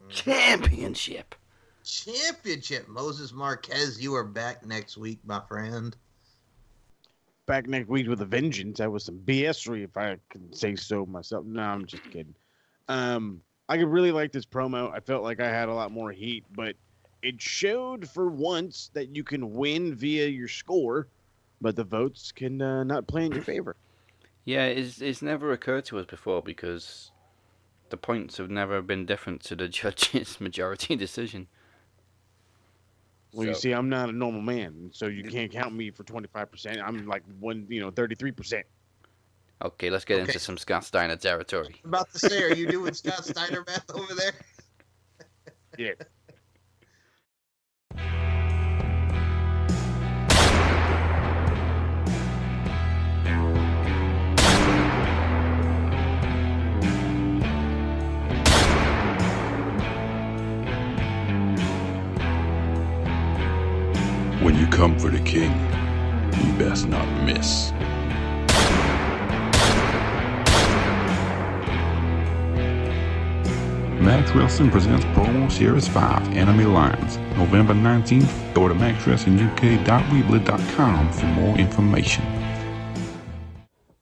[SPEAKER 1] Championship!
[SPEAKER 2] Moses Marquez, you are back next week, my friend.
[SPEAKER 3] Back next week with a vengeance. That was some BS-ery, if I can say so myself. No, I'm just kidding. I really like this promo. I felt like I had a lot more heat, but it showed for once that you can win via your score, but the votes can not play in your favor.
[SPEAKER 1] Yeah, it's never occurred to us before because the points have never been different to the judge's majority decision.
[SPEAKER 3] Well, you
[SPEAKER 1] So-
[SPEAKER 3] see, I'm not a normal man, so you can't count me for 25%. I'm like 33%.
[SPEAKER 1] Okay, let's get
[SPEAKER 2] Okay.
[SPEAKER 1] into some Scott Steiner territory.
[SPEAKER 2] I'm about to say, are you doing Scott Steiner math over there?
[SPEAKER 3] Yeah.
[SPEAKER 4] When you come for the king, you best not miss. Max Wrestling presents Promo Series 5 Enemy Lines, November 19th. Go to maxwrestlinguk.weebly.com for more information.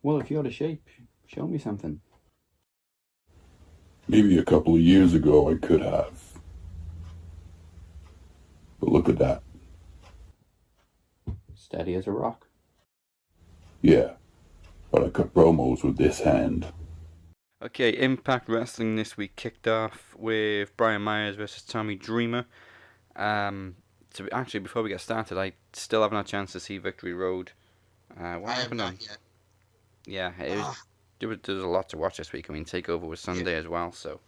[SPEAKER 1] Well, if you're the shape, show me something.
[SPEAKER 4] Maybe a couple of years ago I could have. But look at that.
[SPEAKER 1] Steady as a rock.
[SPEAKER 4] Yeah, but I cut promos with this hand.
[SPEAKER 1] Okay, Impact Wrestling this week kicked off with Brian Myers versus Tommy Dreamer. Actually, before we get started, I still haven't had a chance to see Victory Road. What
[SPEAKER 2] I have
[SPEAKER 1] happened
[SPEAKER 2] not
[SPEAKER 1] on?
[SPEAKER 2] yet.
[SPEAKER 1] Yeah,
[SPEAKER 2] Ah.
[SPEAKER 1] there was a lot to watch this week. I mean, Takeover was Sunday as well, so.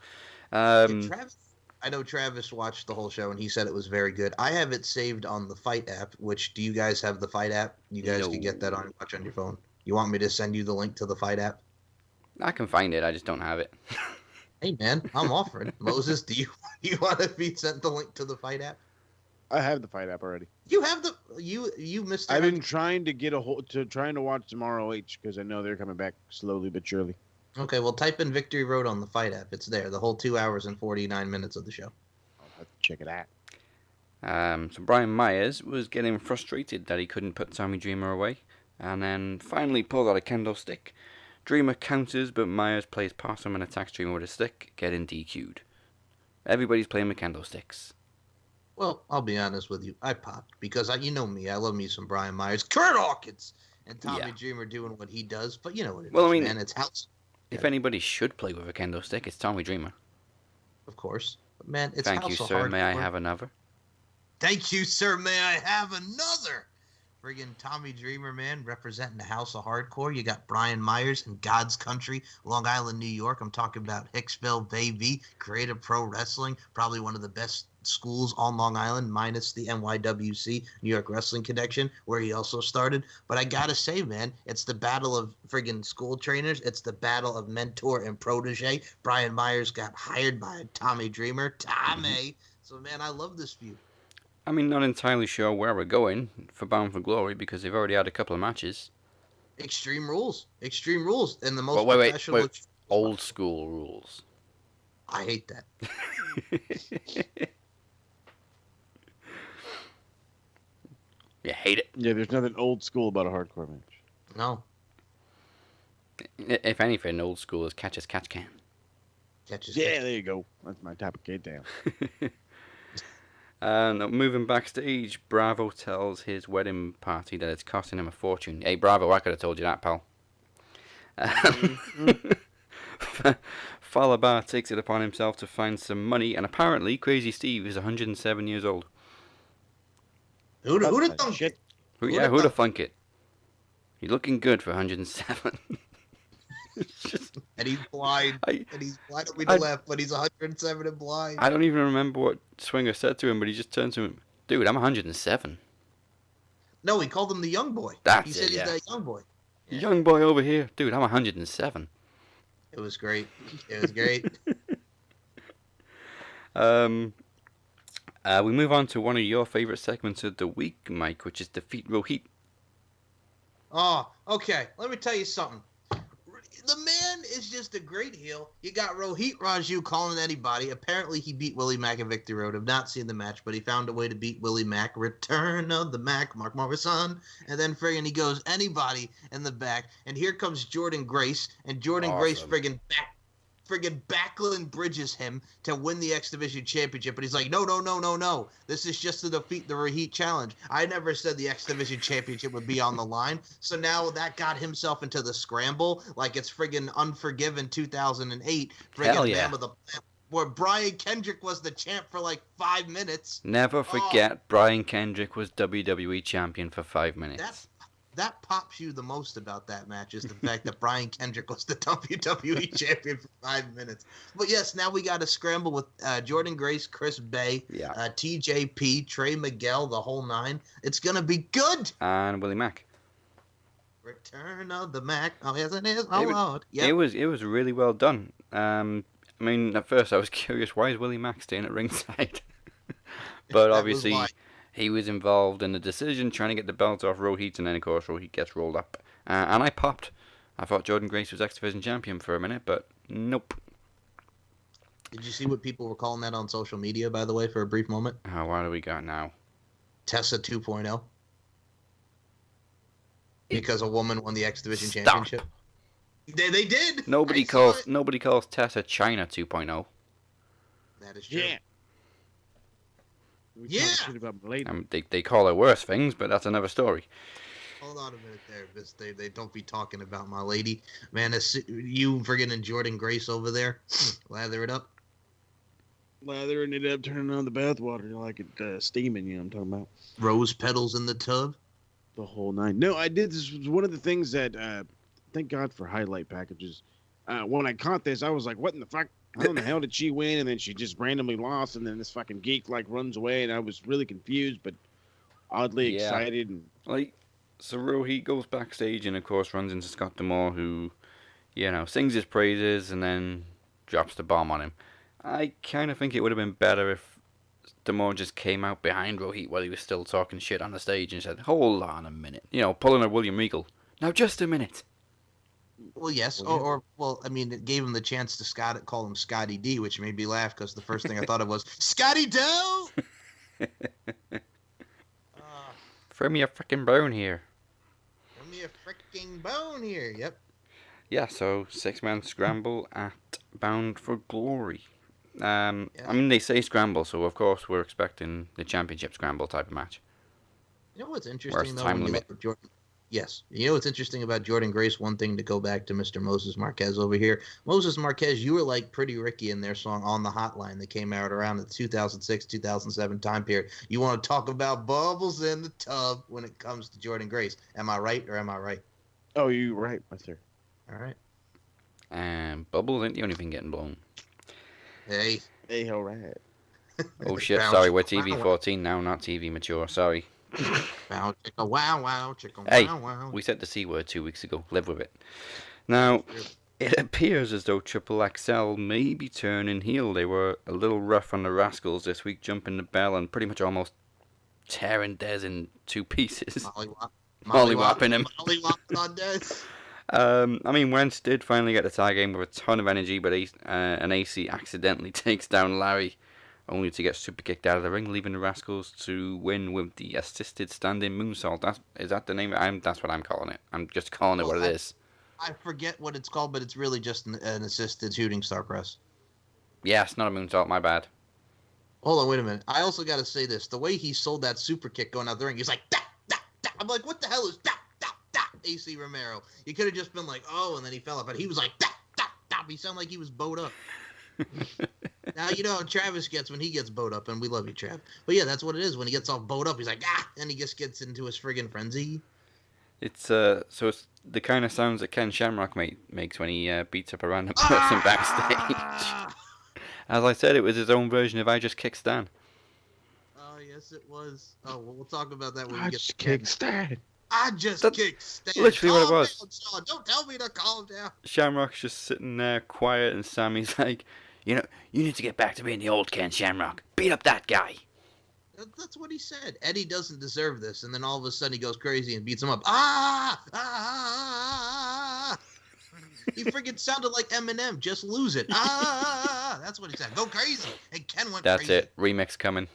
[SPEAKER 2] Travis, I know Travis watched the whole show and he said it was very good. I have it saved on the Fight app. Which, do you guys have the Fight app? You guys
[SPEAKER 1] No.
[SPEAKER 2] can get that on watch on your phone. You want me to send you the link to the Fight app?
[SPEAKER 1] I can find it. I just don't have it.
[SPEAKER 2] Hey man, I'm offering. Moses, do you want to be sent the link to the Fight app?
[SPEAKER 3] I have the Fight app already.
[SPEAKER 2] You have the you missed.
[SPEAKER 3] I've been trying to get trying to watch Tomorrow H because I know they're coming back slowly but surely.
[SPEAKER 2] Okay, well type in Victory Road on the Fight app. It's there. The whole 2 hours and 49 minutes of the show.
[SPEAKER 3] I'll have to check it out.
[SPEAKER 1] So Brian Myers was getting frustrated that he couldn't put Tommy Dreamer away, and then finally pulled out a kendo stick. Dreamer counters, but Myers plays possum and attacks Dreamer with a stick, getting DQ'd. Everybody's playing with kendo sticks.
[SPEAKER 2] Well, I'll be honest with you. I popped because you know me. I love me some Brian Myers, Kurt Hawkins, and Tommy Dreamer doing what he does. But you know what it is, man. It's house.
[SPEAKER 1] If anybody should play with a kendo stick, it's Tommy Dreamer.
[SPEAKER 2] Of course. But man, it's
[SPEAKER 1] Thank
[SPEAKER 2] house
[SPEAKER 1] you,
[SPEAKER 2] of
[SPEAKER 1] sir.
[SPEAKER 2] hardcore.
[SPEAKER 1] May I have another?
[SPEAKER 2] Thank you, sir. May I have another? Friggin' Tommy Dreamer, man, representing the House of Hardcore. You got Brian Myers in God's Country, Long Island, New York. I'm talking about Hicksville, baby. Creative Pro Wrestling, probably one of the best schools on Long Island, minus the NYWC, New York Wrestling Connection, where he also started. But I gotta say, man, it's the battle of friggin' school trainers. It's the battle of mentor and protege. Brian Myers got hired by Tommy Dreamer. Tommy. So, man, I love this feud.
[SPEAKER 1] I mean, not entirely sure where we're going for Bound for Glory because they've already had a couple of matches.
[SPEAKER 2] Extreme Rules. Extreme Rules. And the most
[SPEAKER 1] Wait.
[SPEAKER 2] professional...
[SPEAKER 1] Old school rules.
[SPEAKER 2] I hate that.
[SPEAKER 1] You hate it.
[SPEAKER 3] Yeah, there's nothing old school about a hardcore match.
[SPEAKER 2] No.
[SPEAKER 1] If anything, old school is catch as catch can.
[SPEAKER 3] Yeah, there you go. That's my type of kid down.
[SPEAKER 1] And moving backstage, Bravo tells his wedding party that it's costing him a fortune. Hey, Bravo, I could have told you that, pal. Falabar takes it upon himself to find some money, and apparently Crazy Steve is 107 years old.
[SPEAKER 2] Who'd have thunk it?
[SPEAKER 1] Who'd have thunk it? You're looking good for 107.
[SPEAKER 2] And he's blind. And he's blind with the left, but he's 107 and blind.
[SPEAKER 1] I don't even remember what Swinger said to him, but he just turned to him, dude, I'm 107.
[SPEAKER 2] No, he called him the young boy.
[SPEAKER 1] That's
[SPEAKER 2] he said he's
[SPEAKER 1] yeah.
[SPEAKER 2] that young boy. Yeah.
[SPEAKER 1] Young boy over here. Dude, I'm 107.
[SPEAKER 2] It was great. It was great.
[SPEAKER 1] We move on to one of your favorite segments of the week, Mike, which is Defeat Rohit.
[SPEAKER 2] Oh, okay. Let me tell you something. The man is just a great heel. You got Rohit Raju calling anybody. Apparently, he beat Willie Mack at Victory Road. I've not seen the match, but he found a way to beat Willie Mack. Return of the Mack, Mark Morrison. And then friggin' he goes anybody in the back. And here comes Jordan Grace. And Jordan Grace friggin' Backlund bridges him to win the X Division Championship. But he's like, no. This is just to defeat the Rohit Challenge. I never said the X Division Championship would be on the line. So now that got himself into the scramble like it's friggin' Unforgiven 2008.
[SPEAKER 1] Hell yeah.
[SPEAKER 2] where Brian Kendrick was the champ for like 5 minutes.
[SPEAKER 1] Never forget, Brian Kendrick was WWE champion for 5 minutes.
[SPEAKER 2] That pops you the most about that match is the fact that Brian Kendrick was the WWE champion for 5 minutes. But yes, now we got a scramble with Jordan Grace, Chris Bay, TJP, Trey Miguel, the whole nine. It's going to be good.
[SPEAKER 1] And Willie Mack.
[SPEAKER 2] Return of the Mac. Oh, yes, it is. Oh, Lord.
[SPEAKER 1] Yep. It was really well done. I mean, at first I was curious, why is Willie Mack staying at ringside? But obviously, he was involved in the decision, trying to get the belt off Rohit, and then, of course, Rohit gets rolled up. And I popped. I thought Jordan Grace was X Division champion for a minute, but nope.
[SPEAKER 2] Did you see what people were calling that on social media, by the way, for a brief moment?
[SPEAKER 1] What do we got now?
[SPEAKER 2] Tessa 2.0. Because a woman won the X Division championship. They did.
[SPEAKER 1] Nobody calls Tessa China 2.0.
[SPEAKER 2] That is true.
[SPEAKER 3] Yeah.
[SPEAKER 1] They call her worse things, but that's another story.
[SPEAKER 2] Hold on a minute there, Miss. They don't be talking about my lady. Man, you friggin' Jordan Grace over there. Lather it up.
[SPEAKER 3] Lathering it up, turning on the bathwater like it steaming, you know what I'm talking about.
[SPEAKER 2] Rose petals in the tub.
[SPEAKER 3] The whole nine. No, I did. This was one of the things that, thank God for highlight packages. When I caught this, I was like, what in the fuck? How in the hell did she win? And then she just randomly lost, and then this fucking geek runs away, and I was really confused, but oddly excited. And
[SPEAKER 1] so Rohit goes backstage and of course runs into Scott D'Amore, who, sings his praises and then drops the bomb on him. I kind of think it would have been better if D'Amore just came out behind Rohit while he was still talking shit on the stage and said, "Hold on a minute," pulling a William Regal. Now just a minute.
[SPEAKER 2] Well, yes, I mean, it gave him the chance to call him Scotty D, which made me laugh because the first thing I thought of was Scotty Doe.
[SPEAKER 1] Throw me a freaking bone here.
[SPEAKER 2] Throw me a freaking bone here. Yep.
[SPEAKER 1] Yeah. So 6-man scramble at Bound for Glory. I mean, they say scramble, so of course we're expecting the championship scramble type of match.
[SPEAKER 2] You know what's interesting though?
[SPEAKER 1] Time limit.
[SPEAKER 2] Yes. You know what's interesting about Jordan Grace? One thing to go back to Mr. Moses Marquez over here. Moses Marquez, you were like Pretty Ricky in their song On the Hotline that came out around the 2006-2007 time period. You want to talk about bubbles in the tub when it comes to Jordan Grace. Am I right or am I right?
[SPEAKER 3] Oh, you're right, my sir.
[SPEAKER 2] All right.
[SPEAKER 1] And bubbles ain't the only thing getting blown.
[SPEAKER 2] Hey,
[SPEAKER 3] all right.
[SPEAKER 1] Oh shit, sorry, we're TV 14 now, not TV mature, sorry.
[SPEAKER 2] Wow, chicka, wow, wow, chicka,
[SPEAKER 1] Hey,
[SPEAKER 2] wow, wow.
[SPEAKER 1] we said the C word 2 weeks ago, live with it. Now, it appears as though Triple XL may be turning heel. They were a little rough on the Rascals this week, jumping the bell and pretty much almost tearing Dez in 2 pieces. Molly-whopping him.
[SPEAKER 2] Molly-whopping on Dez.
[SPEAKER 1] I mean, Wentz did finally get the tag game with a ton of energy, but an AC accidentally takes down Larry, only to get super kicked out of the ring, leaving the Rascals to win with the assisted standing moonsault. Is that the name? That's what I'm calling it. I'm just calling it what it is.
[SPEAKER 2] I forget what it's called, but it's really just an assisted shooting star press.
[SPEAKER 1] Yeah, it's not a moonsault, my bad.
[SPEAKER 2] Hold on, wait a minute. I also got to say this. The way he sold that super kick going out the ring, he's like, da, da, da. I'm like, what the hell is da, da, da, AC Romero? You could have just been like, oh, and then he fell up. But he was like, da, da, da. He sounded like he was bowed up. Now, you know how Travis gets when he gets bowed up, and we love you, Trav. But yeah, that's what it is. When he gets all bowed up, he's like, and he just gets into his friggin' frenzy.
[SPEAKER 1] It's it's the kind of sounds that Ken Shamrock makes when he beats up a random person backstage. As I said, it was his own version of I Just Kick Stan.
[SPEAKER 2] Oh, yes, it was. Oh, well, we'll talk about that when we
[SPEAKER 3] I
[SPEAKER 2] get
[SPEAKER 3] just
[SPEAKER 2] to
[SPEAKER 3] kick Stan.
[SPEAKER 2] I just kicked Stan.
[SPEAKER 1] Literally what it
[SPEAKER 2] Calm
[SPEAKER 1] was.
[SPEAKER 2] down, Sean. Don't tell me to calm down.
[SPEAKER 1] Shamrock's just sitting there quiet, and Sammy's like, you need to get back to being the old Ken Shamrock. Beat up that guy.
[SPEAKER 2] That's what he said. Eddie doesn't deserve this. And then all of a sudden he goes crazy and beats him up. He friggin' sounded like Eminem. Just lose it. That's what he said. Go crazy. And Ken went
[SPEAKER 1] That's
[SPEAKER 2] crazy.
[SPEAKER 1] it. Remix coming.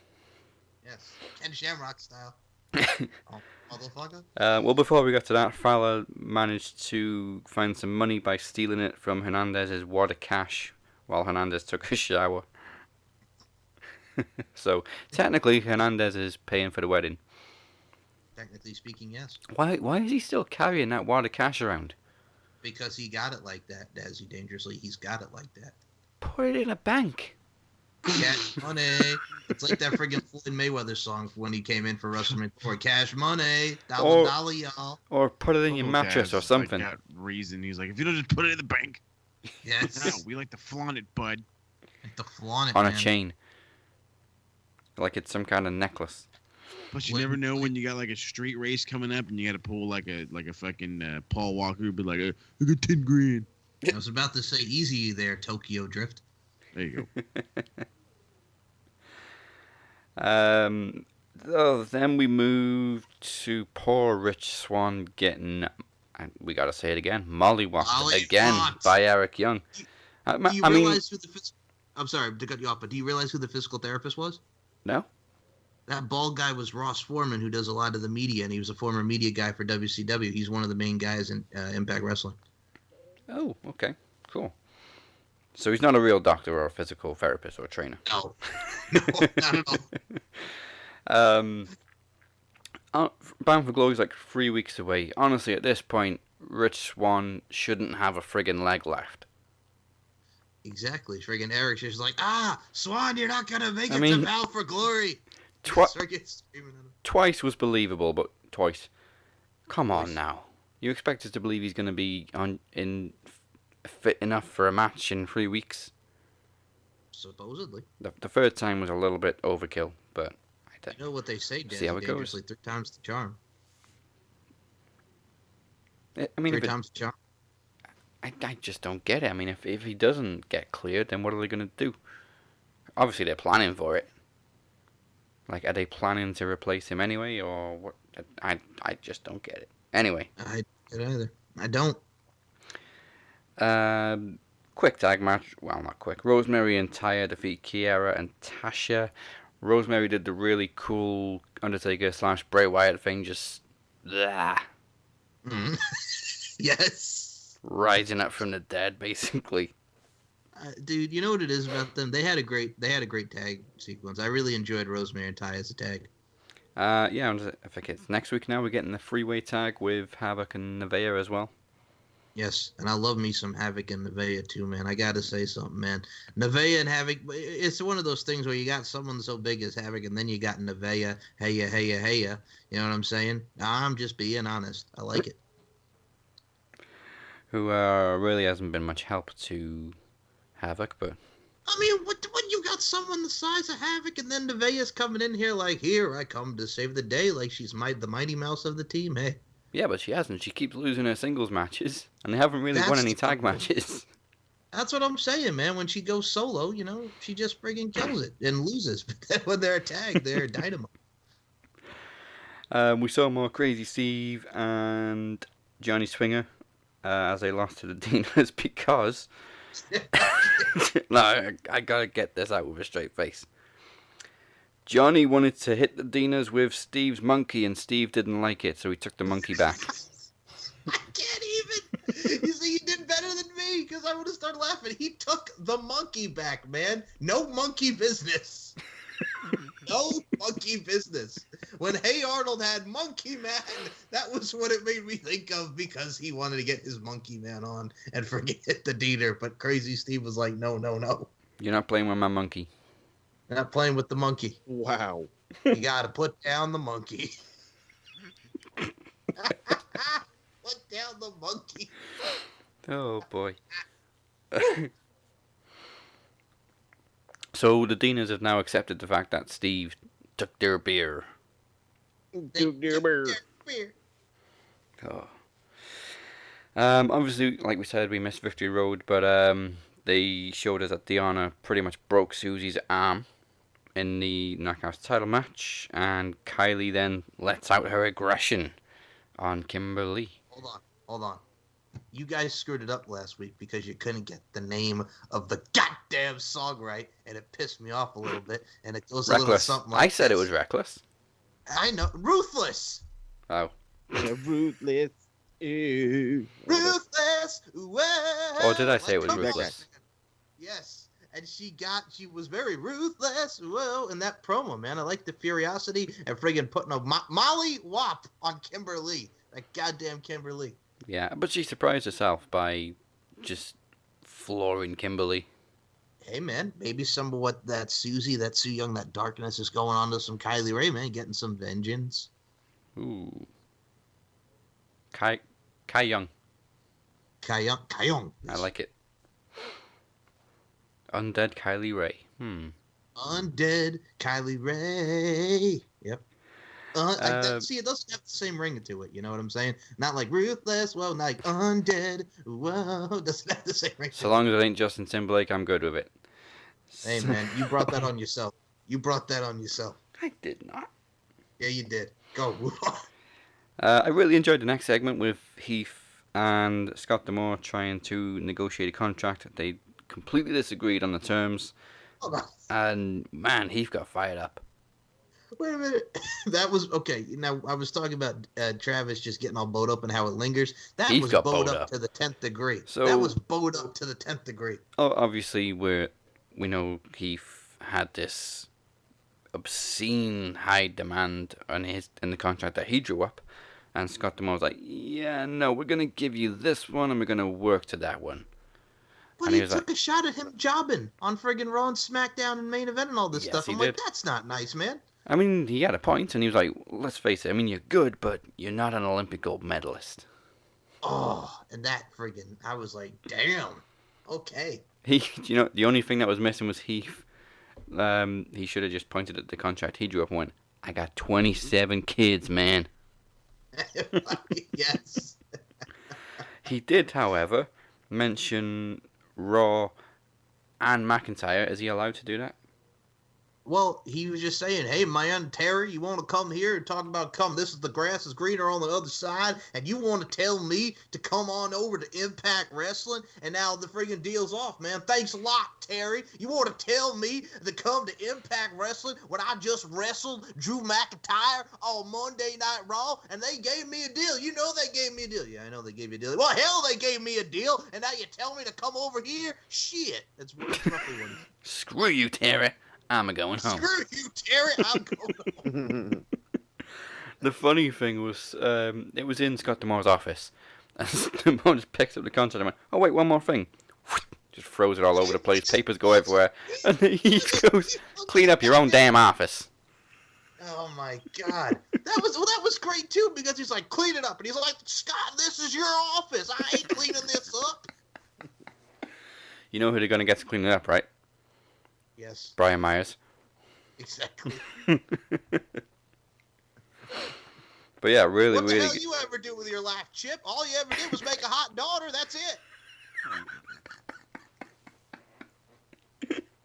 [SPEAKER 2] Yes. Ken Shamrock style. Oh, motherfucker.
[SPEAKER 1] Well, before we got to that, Fowler managed to find some money by stealing it from Hernandez's wad of cash while Hernandez took a shower. So, technically, Hernandez is paying for the wedding.
[SPEAKER 2] Technically speaking, yes.
[SPEAKER 1] Why is he still carrying that wad of cash around?
[SPEAKER 2] Because he got it like that, Dazzy Dangerously. He's got it like that.
[SPEAKER 1] Put it in a bank.
[SPEAKER 2] Cash money. It's like that friggin' Floyd Mayweather song when he came in for WrestleMania 4. Cash money.
[SPEAKER 1] Or-
[SPEAKER 2] Dollar, y'all.
[SPEAKER 1] Or put it in your
[SPEAKER 3] Uncle
[SPEAKER 1] mattress
[SPEAKER 3] Taz
[SPEAKER 1] or
[SPEAKER 3] is
[SPEAKER 1] something.
[SPEAKER 3] Like that reason he's like, if you don't just put it in the bank. No,
[SPEAKER 2] Yes.
[SPEAKER 3] we like to flaunt it, bud.
[SPEAKER 2] Like the flaunt it,
[SPEAKER 1] On
[SPEAKER 2] man.
[SPEAKER 1] a chain. Like it's some kind of necklace.
[SPEAKER 3] Plus, you
[SPEAKER 2] When-
[SPEAKER 3] never know when you got like a street race coming up and you got to pull like a fucking Paul Walker, but like, I got 10 grand.
[SPEAKER 2] I was about to say easy there, Tokyo Drift.
[SPEAKER 3] There you go.
[SPEAKER 1] Then we moved to poor Rich Swann getting, and we gotta say it again, mollywopped again
[SPEAKER 2] Mollywopped.
[SPEAKER 1] by Eric Young.
[SPEAKER 2] Do you realize who the I'm sorry to cut you off, but do you realize who the physical therapist was?
[SPEAKER 1] No?
[SPEAKER 2] That bald guy was Ross Foreman, who does a lot of the media, and he was a former media guy for WCW. He's one of the main guys in Impact Wrestling.
[SPEAKER 1] Oh, okay, cool. So he's not a real doctor or a physical therapist or trainer.
[SPEAKER 2] No, no, not at all.
[SPEAKER 1] Bound for Glory is like 3 weeks away. Honestly, at this point, Rich Swann shouldn't have a friggin' leg left.
[SPEAKER 2] Exactly. Friggin' Eric's just like, Swan, you're not gonna make
[SPEAKER 1] I
[SPEAKER 2] it
[SPEAKER 1] mean,
[SPEAKER 2] to Bound for Glory. Start getting screaming at him.
[SPEAKER 1] Twice was believable, but twice. Come on
[SPEAKER 2] Twice.
[SPEAKER 1] now. You expect us to believe he's going to be fit enough for a match in 3 weeks?
[SPEAKER 2] Supposedly.
[SPEAKER 1] The third time was a little bit overkill, but
[SPEAKER 2] You know what they say,
[SPEAKER 1] See how it goes.
[SPEAKER 2] dangerously, 3 times the charm.
[SPEAKER 1] I mean,
[SPEAKER 2] 3 times the charm.
[SPEAKER 1] I just don't get it. I mean, if he doesn't get cleared, then what are they going to do? Obviously, they're planning for it. Like, are they planning to replace him anyway, or what? I just don't get it. Anyway.
[SPEAKER 2] I don't either. I don't.
[SPEAKER 1] Quick tag match. Well, not quick. Rosemary and Taya defeat Kiera and Tasha. Rosemary did the really cool Undertaker / Bray Wyatt thing, just
[SPEAKER 2] Yes.
[SPEAKER 1] rising up from the dead, basically.
[SPEAKER 2] Dude, you know what it is about them? They had a great tag sequence. I really enjoyed Rosemary and Ty as a tag.
[SPEAKER 1] Yeah, I think it's next week now. We're getting the freeway tag with Havoc and Nevaeh as well.
[SPEAKER 2] Yes, and I love me some Havoc and Nevaeh too, man. I gotta say something, man. Nevaeh and Havoc, it's one of those things where you got someone so big as Havoc, and then you got Nevaeh, hey ya. You know what I'm saying? I'm just being honest. I like it.
[SPEAKER 1] Who really hasn't been much help to Havoc, but
[SPEAKER 2] I mean, what you got someone the size of Havoc, and then Nevaeh's coming in here like, here I come to save the day, like she's the Mighty Mouse of the team. Hey.
[SPEAKER 1] yeah, but she hasn't. She keeps losing her singles matches, and they haven't really won
[SPEAKER 2] That's
[SPEAKER 1] any
[SPEAKER 2] the
[SPEAKER 1] tag
[SPEAKER 2] problem.
[SPEAKER 1] matches.
[SPEAKER 2] That's what I'm saying, man. When she goes solo, you know, she just friggin' kills it and loses. But then when they're tagged, they're Dynamite.
[SPEAKER 1] We saw more Crazy Steve and Johnny Swinger as they lost to the Dinas because... no, I gotta get this out with a straight face. Johnny wanted to hit the Dinas with Steve's monkey, and Steve didn't like it, so he took the monkey back.
[SPEAKER 2] I can't even. You see, you did better than me because I would have started laughing. He took the monkey back, man. No monkey business. No monkey business. When Hey Arnold had Monkey Man, that was what it made me think of because he wanted to get his Monkey Man on and forget the Dieter. But Crazy Steve was like, no.
[SPEAKER 1] You're not playing with my monkey.
[SPEAKER 2] You're not playing with the monkey.
[SPEAKER 3] Wow.
[SPEAKER 2] You got to put down the monkey. Put down the monkey.
[SPEAKER 1] Oh, boy. So the Dinas have now accepted the fact that Steve took their beer.
[SPEAKER 2] Beer.
[SPEAKER 1] Oh. Obviously, like we said, we missed Victory Road, but they showed us that Deanna pretty much broke Susie's arm in the Knockouts title match, and Kylie then lets out her aggression on Kimberly.
[SPEAKER 2] Hold on. You guys screwed it up last week because you couldn't get the name of the goddamn song right, and it pissed me off a little bit, and it goes a little
[SPEAKER 1] Reckless.
[SPEAKER 2] something like
[SPEAKER 1] I said
[SPEAKER 2] this.
[SPEAKER 1] it was Reckless.
[SPEAKER 2] I know. Ruthless.
[SPEAKER 1] Oh.
[SPEAKER 3] Ruthless. Ew.
[SPEAKER 2] Ruthless. Well,
[SPEAKER 1] Or did I say it was
[SPEAKER 2] come on,
[SPEAKER 1] Ruthless?
[SPEAKER 2] man. Yes. And she was very ruthless. Well, in that promo, man. I like the furiosity and friggin' putting a Molly Wop on Kimberly. That goddamn Kimberly.
[SPEAKER 1] Yeah, but she surprised herself by just flooring Kimberly.
[SPEAKER 2] Hey, man, maybe some of what that Susie, that Sue Young, that darkness is going on to some Kylie Ray, man, getting some vengeance.
[SPEAKER 1] Ooh. Kai Young.
[SPEAKER 2] Kyung.
[SPEAKER 1] I like it. Undead Kylie Ray.
[SPEAKER 2] Undead Kylie Ray. Yep. See, it doesn't have the same ring to it. You know what I'm saying? Not like ruthless. Well, like undead. Whoa, doesn't have the same ring.
[SPEAKER 1] So long as it ain't Justin Timberlake, I'm good with it.
[SPEAKER 2] Hey, man, you brought that on yourself.
[SPEAKER 1] I did not.
[SPEAKER 2] Yeah, you did. Go.
[SPEAKER 1] I really enjoyed the next segment with Heath and Scott D'Amore trying to negotiate a contract. They completely disagreed on the terms. And, man, Heath got fired up.
[SPEAKER 2] Wait a minute. That was okay. Now I was talking about Travis just getting all bowed up and how it lingers. That
[SPEAKER 1] Heath
[SPEAKER 2] was
[SPEAKER 1] got
[SPEAKER 2] bowed
[SPEAKER 1] bowed
[SPEAKER 2] up
[SPEAKER 1] up
[SPEAKER 2] to the 10th degree.
[SPEAKER 1] So,
[SPEAKER 2] that was bowed up to the 10th degree.
[SPEAKER 1] Oh, obviously, we know Heath had this obscene high demand on in the contract that he drew up, and Scott D'Amore was like, "Yeah, no, we're gonna give you this one, and we're gonna work to that one."
[SPEAKER 2] But
[SPEAKER 1] and
[SPEAKER 2] he took a shot at him jobbing on friggin' Raw and SmackDown and main event and all this stuff. I'm like, that's not nice, man.
[SPEAKER 1] I mean, he had a point, and he was like, let's face it, I mean, you're good, but you're not an Olympic gold medalist.
[SPEAKER 2] Oh, and that friggin', I was like, damn, okay.
[SPEAKER 1] The only thing that was missing was Heath. He should have just pointed at the contract he drew up and went, I got 27 kids, man.
[SPEAKER 2] Yes.
[SPEAKER 1] He did, however, mention Raw and McIntyre. Is he allowed to do that?
[SPEAKER 2] Well, he was just saying, hey, man, Terry, you want to come here and talk about this is the grass is greener on the other side, and you want to tell me to come on over to Impact Wrestling, and now the friggin' deal's off, man. Thanks a lot, Terry. You want to tell me to come to Impact Wrestling when I just wrestled Drew McIntyre on Monday Night Raw, and they gave me a deal. You know they gave me a deal. Yeah, I know they gave you a deal. Well, hell, they gave me a deal, and now you tell me to come over here? Shit. That's roughly what he
[SPEAKER 1] Screw you, Terry. I'm going home.
[SPEAKER 2] Screw you, Terry. I'm going home.
[SPEAKER 1] The funny thing was, it was in Scott D'Amore's office. And D'Amore just picks up the contract and went, oh, wait, one more thing. Just throws it all over the place. Papers go everywhere. And he goes, clean up your own damn office.
[SPEAKER 2] Oh, my God. That was great, too, because he's like, clean it up. And he's like, Scott, this is your office. I ain't cleaning this up.
[SPEAKER 1] You know who they're going to get to clean it up, right?
[SPEAKER 2] Yes.
[SPEAKER 1] Brian Myers.
[SPEAKER 2] Exactly.
[SPEAKER 1] But yeah, really.
[SPEAKER 2] What the hell you ever do with your life, Chip? All you ever did was make a hot daughter. That's it.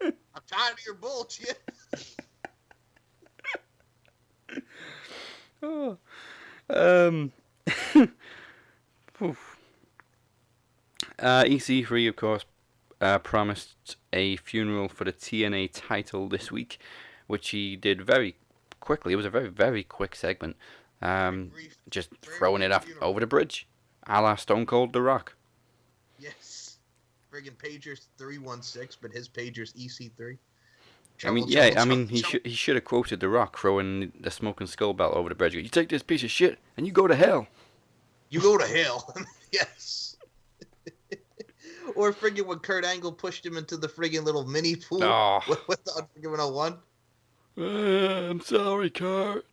[SPEAKER 2] I'm tired of your bullshit.
[SPEAKER 1] Oh. EC3, of course, promised a funeral for the TNA title this week, which he did very quickly. It was a very, very quick segment. Just throwing it off over the bridge, a la Stone Cold The Rock.
[SPEAKER 2] Yes. Friggin' pager's 316, but his pager's EC3.
[SPEAKER 1] He should have quoted The Rock throwing the smoking skull belt over the bridge. You take this piece of shit and you go to hell.
[SPEAKER 2] You go to hell. Yes. Or friggin' when Kurt Angle pushed him into the friggin' little mini pool with the Unforgiven 01.
[SPEAKER 1] I'm sorry, Kurt.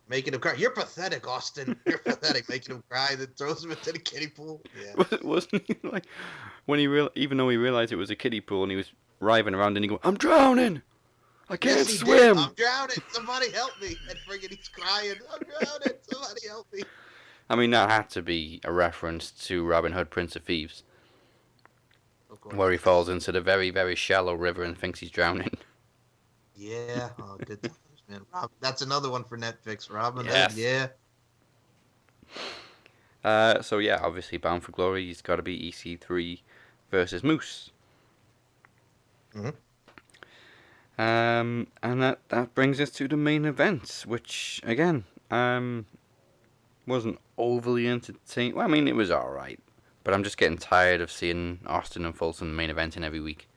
[SPEAKER 2] Making him cry. You're pathetic, Austin. You're pathetic. Making him cry, then throws him into the kiddie pool. Yeah.
[SPEAKER 1] Wasn't he like when even though he realized it was a kiddie pool and he was writhing around and he go, I'm drowning. I can't swim.
[SPEAKER 2] I'm drowning. Somebody help me. And friggin' he's crying. I'm drowning. Somebody help me.
[SPEAKER 1] I mean, that had to be a reference to Robin Hood, Prince of Thieves. Where he falls into the very, very shallow river and thinks he's drowning.
[SPEAKER 2] Yeah. Oh, good times, man. That's another one for Netflix. Robin
[SPEAKER 1] yes.
[SPEAKER 2] Hood, yeah.
[SPEAKER 1] So, yeah, obviously, Bound for Glory, he's got to be EC3 versus Moose.
[SPEAKER 2] Mm-hmm.
[SPEAKER 1] And that brings us to the main event, which, again, wasn't overly entertaining. Well, I mean, it was alright. But I'm just getting tired of seeing Austin and Fulton main eventing every week.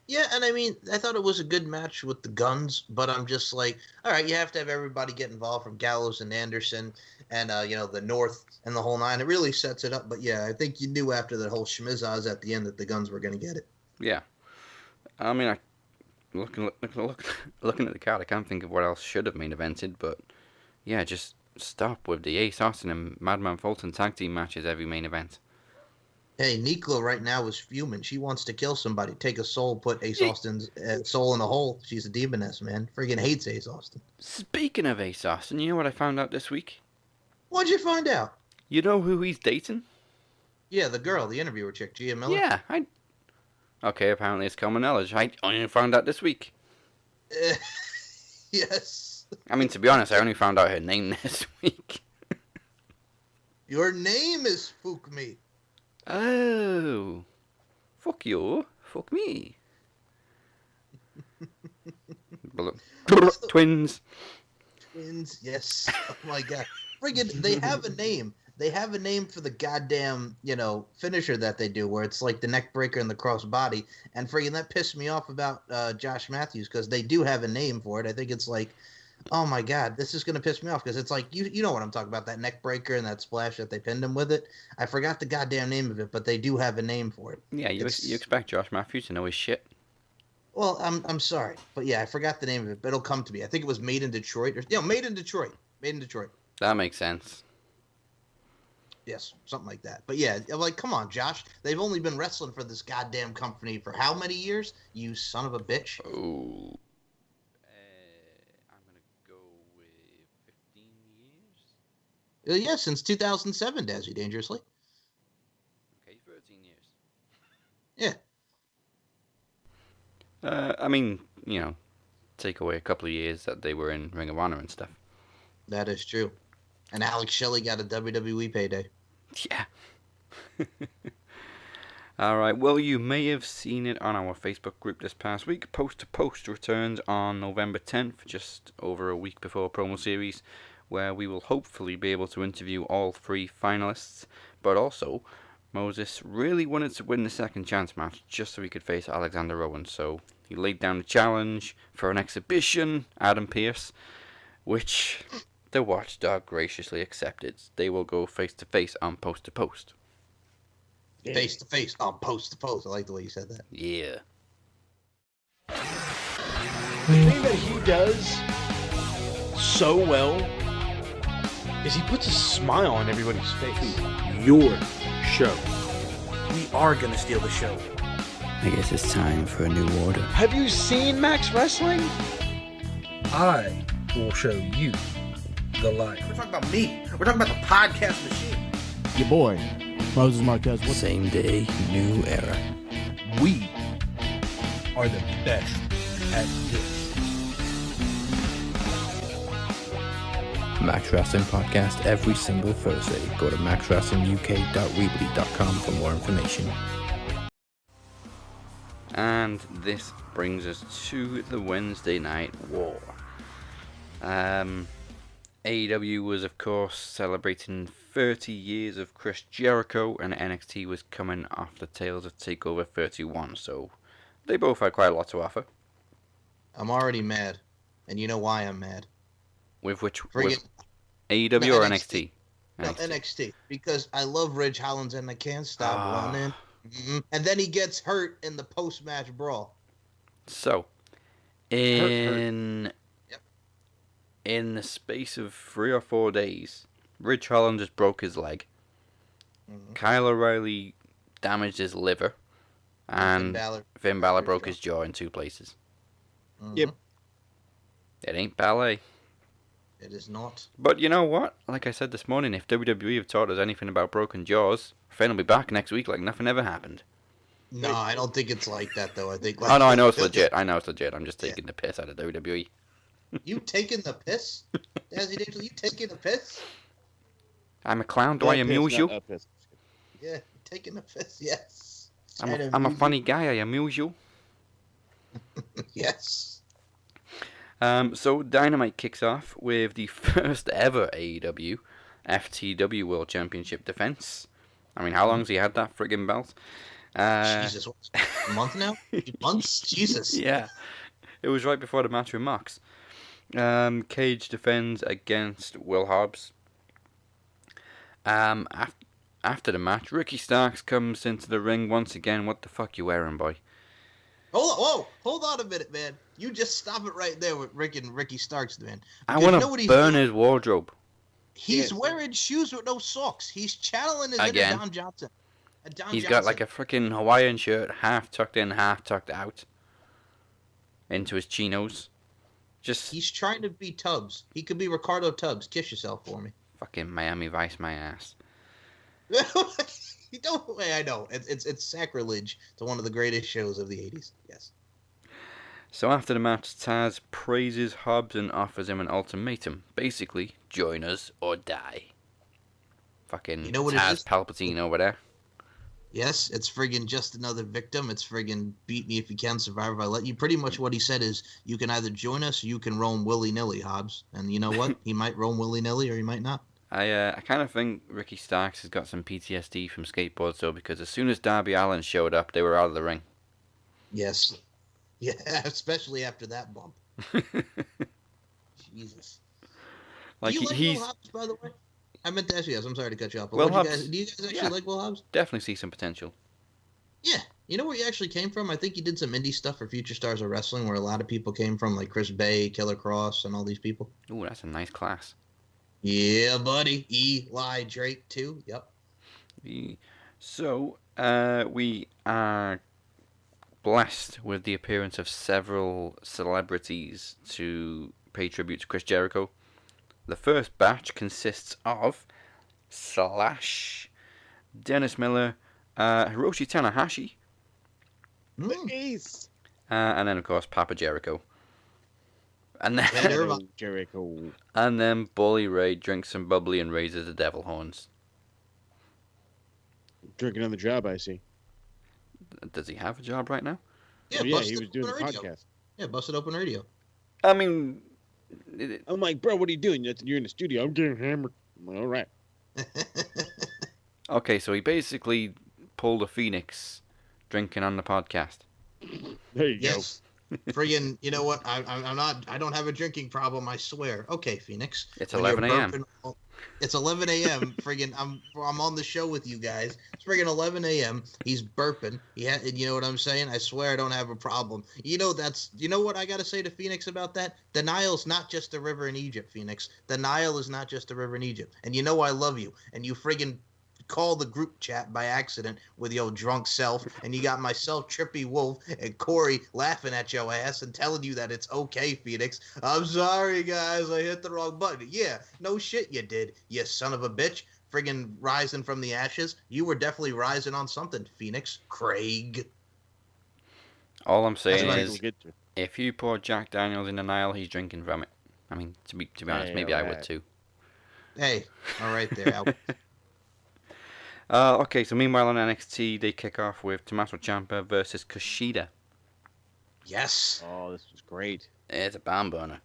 [SPEAKER 2] Yeah, and I mean, I thought it was a good match with the Guns, but I'm just like, all right, you have to have everybody get involved from Gallows and Anderson and, the North and the whole nine. It really sets it up. But, yeah, I think you knew after the whole schmizzazz at the end that the Guns were going to get it.
[SPEAKER 1] Yeah. I mean, looking at the card, I can't think of what else should have main evented, but yeah, just stop with the Ace Austin and Madman Fulton tag team matches every main event.
[SPEAKER 2] Hey, Nikla right now is fuming. She wants to kill somebody. Take a soul, put Ace Austin's soul in a hole. She's a demoness, man. Friggin' hates Ace Austin.
[SPEAKER 1] Speaking of Ace Austin, you know what I found out this week?
[SPEAKER 2] What'd you find out?
[SPEAKER 1] You know who he's dating?
[SPEAKER 2] Yeah, the girl, the interviewer chick, Gia Miller.
[SPEAKER 1] Yeah, Okay, apparently it's common knowledge. I only found out this week.
[SPEAKER 2] Yes.
[SPEAKER 1] I mean, to be honest, I only found out her name this week.
[SPEAKER 2] Your name is Fook Me.
[SPEAKER 1] Oh. Fuck you. Fuck me. Twins.
[SPEAKER 2] Twins, yes. Oh my god. Friggin', they have a name. They have a name for the goddamn, finisher that they do, where it's like the neck breaker and the cross body. And friggin', that pissed me off about Josh Matthews, because they do have a name for it. I think it's like, oh my god, this is going to piss me off, because it's like, you know what I'm talking about, that neck breaker and that splash that they pinned him with it. I forgot the goddamn name of it, but they do have a name for it.
[SPEAKER 1] Yeah, you expect Josh Matthews to know his shit.
[SPEAKER 2] Well, I'm sorry, but yeah, I forgot the name of it, but it'll come to me. I think it was Made in Detroit. Made in Detroit. Made in Detroit.
[SPEAKER 1] That makes sense.
[SPEAKER 2] Yes, something like that. But yeah, like, come on, Josh. They've only been wrestling for this goddamn company for how many years? You son of a bitch.
[SPEAKER 1] Oh. I'm going to go with 15 years?
[SPEAKER 2] Yeah, since 2007, Dazzy Dangerously.
[SPEAKER 1] Okay, 13 years.
[SPEAKER 2] Yeah.
[SPEAKER 1] I mean, take away a couple of years that they were in Ring of Honor and stuff.
[SPEAKER 2] That is true. And Alex Shelley got a WWE payday.
[SPEAKER 1] Yeah. Alright, well, you may have seen it on our Facebook group this past week. Post to Post returns on November 10th, just over a week before promo series, where we will hopefully be able to interview all 3 finalists. But also, Moses really wanted to win the second chance match just so he could face Alexander Rowan. So he laid down the challenge for an exhibition, Adam Pearce, which the Watchdog graciously accepted. They will go face to face on Post to Post.
[SPEAKER 2] Face to face on Post to Post. I like the way you said that.
[SPEAKER 1] Yeah.
[SPEAKER 5] The thing that he does so well is he puts a smile on everybody's face.
[SPEAKER 6] Your show.
[SPEAKER 5] We are going to steal the show.
[SPEAKER 7] I guess it's time for a new order.
[SPEAKER 5] Have you seen Max Wrestling?
[SPEAKER 6] I will show you the light.
[SPEAKER 8] We're talking about me. We're talking about the podcast machine.
[SPEAKER 9] Your boy, Moses Marquez.
[SPEAKER 7] Same day, new era.
[SPEAKER 6] We are the best at this.
[SPEAKER 7] Max Wrestling Podcast every single Thursday. Go to maxwrestlinguk.weebly.com for more information.
[SPEAKER 1] And this brings us to the Wednesday Night War. AEW was, of course, celebrating 30 years of Chris Jericho, and NXT was coming off the tails of TakeOver 31, so they both had quite a lot to offer.
[SPEAKER 2] I'm already mad. And you know why I'm mad?
[SPEAKER 1] With which?
[SPEAKER 2] Friggin-
[SPEAKER 1] With AEW or NXT?
[SPEAKER 2] No, NXT. Because I love Ridge Hollins and I can't stop running. Mm-hmm. And then he gets hurt in the post-match brawl.
[SPEAKER 1] So, in the space of 3 or 4 days, Ridge Holland just broke his leg. Mm-hmm. Kyle O'Reilly damaged his liver. And Finn Balor broke his jaw in 2 places.
[SPEAKER 2] Mm-hmm.
[SPEAKER 3] Yep.
[SPEAKER 1] It ain't ballet.
[SPEAKER 2] It is not.
[SPEAKER 1] But you know what? Like I said this morning, if WWE have taught us anything about broken jaws, Finn will be back next week like nothing ever happened.
[SPEAKER 2] No, I don't think it's like that, though. I think.
[SPEAKER 1] Oh, no, I know it's legit. I'm just taking the piss out of WWE.
[SPEAKER 2] You taking the piss? Dazzy Angel, you taking the piss?
[SPEAKER 1] I'm a clown. Do I amuse you?
[SPEAKER 2] Yeah, taking the piss, yes.
[SPEAKER 1] I'm a funny guy. I amuse you.
[SPEAKER 2] Yes.
[SPEAKER 1] So Dynamite kicks off with the first ever AEW FTW World Championship defense. I mean, how long's he had that friggin' belt?
[SPEAKER 2] Jesus, what, a month now? Months? Jesus.
[SPEAKER 1] Yeah. It was right before the match with Mox. Cage defends against Will Hobbs. After the match, Ricky Starks comes into the ring once again. What the fuck you wearing, boy?
[SPEAKER 2] Hold on a minute, man. You just stop it right there with Rick and Ricky Starks, man.
[SPEAKER 1] I want to burn his wardrobe.
[SPEAKER 2] He's wearing shoes with no socks. He's channeling his inner Don Johnson.
[SPEAKER 1] He's got like a freaking Hawaiian shirt, half tucked in, half tucked out into his chinos.
[SPEAKER 2] He's trying to be Tubbs. He could be Ricardo Tubbs. Kiss yourself for me.
[SPEAKER 1] Fucking Miami Vice my ass.
[SPEAKER 2] I know. It's sacrilege to one of the greatest shows of the 80s. Yes.
[SPEAKER 1] So after the match, Taz praises Hobbs and offers him an ultimatum. Basically, join us or die. Fucking Taz Palpatine over there.
[SPEAKER 2] Yes, it's friggin' just another victim. It's friggin' beat me if you can, survive if I let you. Pretty much what he said is, you can either join us or you can roam willy-nilly, Hobbs. And you know what? He might roam willy-nilly or he might not.
[SPEAKER 1] I kind of think Ricky Starks has got some PTSD from skateboards, though, because as soon as Darby Allin showed up, they were out of the ring.
[SPEAKER 2] Yes. Yeah, especially after that bump. Jesus.
[SPEAKER 1] Like
[SPEAKER 2] do you like Will Hobbs, by the way? I meant to ask you guys. I'm sorry to cut you off. But do you guys actually like Will Hobbs?
[SPEAKER 1] Definitely see some potential.
[SPEAKER 2] Yeah. You know where he actually came from? I think he did some indie stuff for Future Stars of Wrestling, where a lot of people came from, like Chris Bay, Killer Cross, and all these people.
[SPEAKER 1] Ooh, that's a nice class.
[SPEAKER 2] Yeah, buddy. Eli Drake, too. Yep.
[SPEAKER 1] So, we are blessed with the appearance of several celebrities to pay tribute to Chris Jericho. The first batch consists of Slash, Dennis Miller, Hiroshi Tanahashi,
[SPEAKER 3] Ace,
[SPEAKER 1] and then of course Papa Jericho. And then
[SPEAKER 3] Jericho.
[SPEAKER 1] And then Bully Ray drinks some bubbly and raises the devil horns.
[SPEAKER 3] Drinking on the job, I see.
[SPEAKER 1] Does he have a job right now?
[SPEAKER 2] Yeah,
[SPEAKER 3] he was doing the podcast.
[SPEAKER 2] Yeah, Busted Open Radio.
[SPEAKER 1] I mean,
[SPEAKER 3] I'm like, bro, what are you doing? You're in the studio. I'm getting hammered. All right.
[SPEAKER 1] Okay, so he basically pulled a Phoenix drinking on the podcast.
[SPEAKER 3] There you go.
[SPEAKER 2] Friggin', you know what? I don't have a drinking problem, I swear. Okay, Phoenix.
[SPEAKER 1] It's 11 a.m.
[SPEAKER 2] It's 11 a.m. Friggin', I'm on the show with you guys. It's friggin' 11 a.m. He's burping. You know what I'm saying? I swear I don't have a problem. You know what I gotta say to Phoenix about that? The Nile's not just a river in Egypt, Phoenix. The Nile is not just a river in Egypt. And you know I love you. And you friggin' call the group chat by accident with your drunk self, and you got myself, Trippy Wolf, and Corey laughing at your ass and telling you that it's okay, Phoenix. I'm sorry, guys, I hit the wrong button. Yeah, no shit you did, you son of a bitch. Friggin' rising from the ashes. You were definitely rising on something, Phoenix. Craig.
[SPEAKER 1] All I'm saying is, if you pour Jack Daniels in the Nile, he's drinking from it. I mean, to be honest, maybe I would too.
[SPEAKER 2] Hey, all right there, Al.
[SPEAKER 1] Okay, so meanwhile on NXT, they kick off with Tommaso Ciampa versus Kushida.
[SPEAKER 2] Yes.
[SPEAKER 3] Oh, this was great.
[SPEAKER 1] It's a barn burner.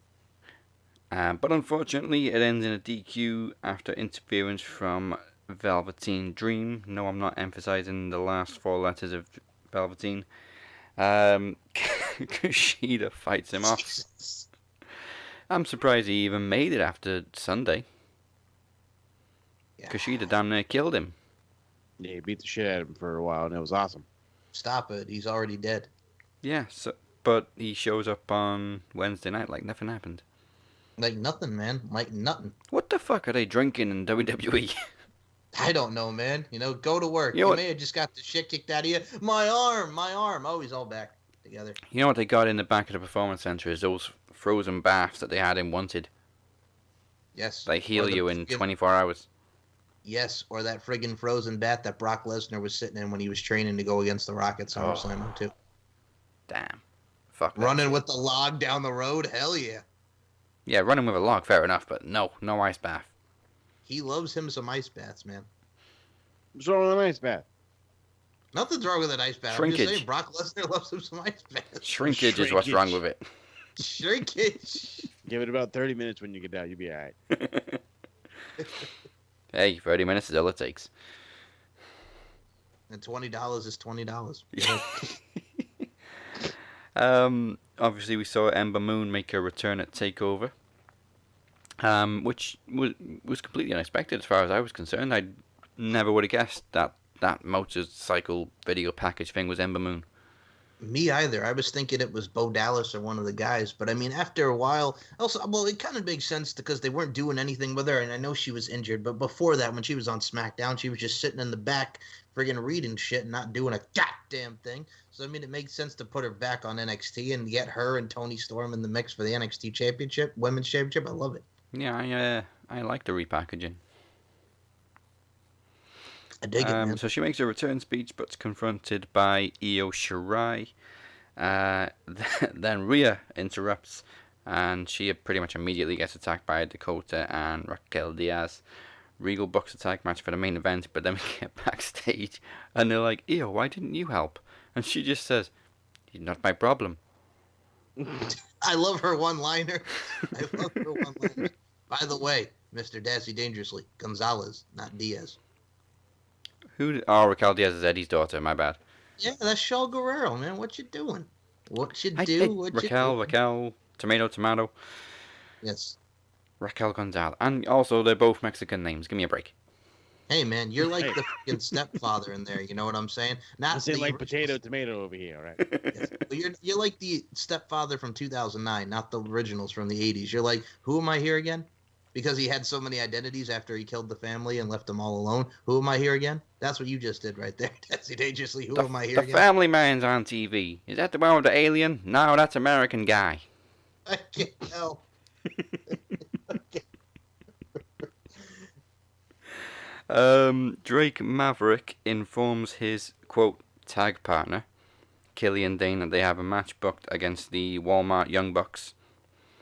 [SPEAKER 1] But unfortunately, it ends in a DQ after interference from Velveteen Dream. No, I'm not emphasizing the last four letters of Velveteen. Kushida fights him off. I'm surprised he even made it after Sunday. Yeah. Kushida damn near killed him.
[SPEAKER 3] Yeah, he beat the shit out of him for a while, and it was awesome.
[SPEAKER 2] Stop it. He's already dead.
[SPEAKER 1] Yeah, but he shows up on Wednesday night like nothing happened.
[SPEAKER 2] Like nothing, man. Like nothing.
[SPEAKER 1] What the fuck are they drinking in WWE?
[SPEAKER 2] I don't know, man. Go to work. You may have just got the shit kicked out of you. My arm. Oh, he's all back together.
[SPEAKER 1] You know what they got in the back of the Performance Center is those frozen baths that they had in Wanted.
[SPEAKER 2] Yes.
[SPEAKER 1] They heal you in 24 hours.
[SPEAKER 2] Yes, or that friggin' frozen bath that Brock Lesnar was sitting in when he was training to go against the Rock at SummerSlam, too.
[SPEAKER 1] Damn. Fuck that.
[SPEAKER 2] Running with the log down the road? Hell yeah.
[SPEAKER 1] Yeah, running with a log, fair enough, but no ice bath.
[SPEAKER 2] He loves him some ice baths, man.
[SPEAKER 3] What's wrong with an ice bath?
[SPEAKER 2] Nothing's wrong with an ice bath.
[SPEAKER 1] Shrinkage.
[SPEAKER 2] I'm just saying Brock Lesnar loves him some ice baths.
[SPEAKER 1] Shrinkage is what's wrong with it.
[SPEAKER 2] Shrinkage.
[SPEAKER 3] Give it about 30 minutes when you get down. You'll be all right.
[SPEAKER 1] Hey, 30 minutes is all it takes.
[SPEAKER 2] And $20 is $20.
[SPEAKER 1] Obviously, we saw Ember Moon make a return at TakeOver, which was completely unexpected as far as I was concerned. I never would have guessed that motorcycle video package thing was Ember Moon.
[SPEAKER 2] Me either. I was thinking it was Bo Dallas or one of the guys, but I mean, after a while, also, well, it kind of makes sense because they weren't doing anything with her, and I know she was injured, but before that, when she was on SmackDown, she was just sitting in the back, friggin' reading shit and not doing a goddamn thing. So I mean, it makes sense to put her back on NXT and get her and Toni Storm in the mix for the NXT Championship, Women's Championship. I love it.
[SPEAKER 1] Yeah, I like the repackaging.
[SPEAKER 2] I dig it, man.
[SPEAKER 1] So she makes a return speech, but's confronted by Io Shirai. Then Rhea interrupts, and she pretty much immediately gets attacked by Dakota and Raquel Diaz. Regal books a tag match for the main event, but then we get backstage, and they're like, Io, why didn't you help? And she just says, "You're not my problem."
[SPEAKER 2] I love her one-liner. I love her one-liner. By the way, Mr. Dassy Dangerously, Gonzalez, not Diaz.
[SPEAKER 1] Oh, Raquel Diaz is Eddie's daughter, my bad.
[SPEAKER 2] Yeah, that's Shaw Guerrero, man. What you doing? What you do?
[SPEAKER 1] Hey,
[SPEAKER 2] What
[SPEAKER 1] Raquel,
[SPEAKER 2] you do?
[SPEAKER 1] Raquel, tomato.
[SPEAKER 2] Yes.
[SPEAKER 1] Raquel Gonzalez. And also, they're both Mexican names. Give me a break.
[SPEAKER 2] Hey, man, you're like the fucking stepfather in there. You know what I'm saying?
[SPEAKER 3] I
[SPEAKER 2] Not
[SPEAKER 3] say
[SPEAKER 2] the
[SPEAKER 3] like
[SPEAKER 2] original-
[SPEAKER 3] tomato over here, all right?
[SPEAKER 2] Yes. But you're like the stepfather from 2009, not the originals from the 80s. You're like, who am I here again? Because he had so many identities after he killed the family and left them all alone. Who am I here again? That's what you just did right there. Dassy Dangerously. Who am I here
[SPEAKER 1] The
[SPEAKER 2] again?
[SPEAKER 1] Family Man's on TV. Is that the one with the alien? No, that's American Guy.
[SPEAKER 2] I can't tell.
[SPEAKER 1] Drake Maverick informs his, quote, tag partner, Killian Dane, that they have a match booked against the Walmart Young Bucks.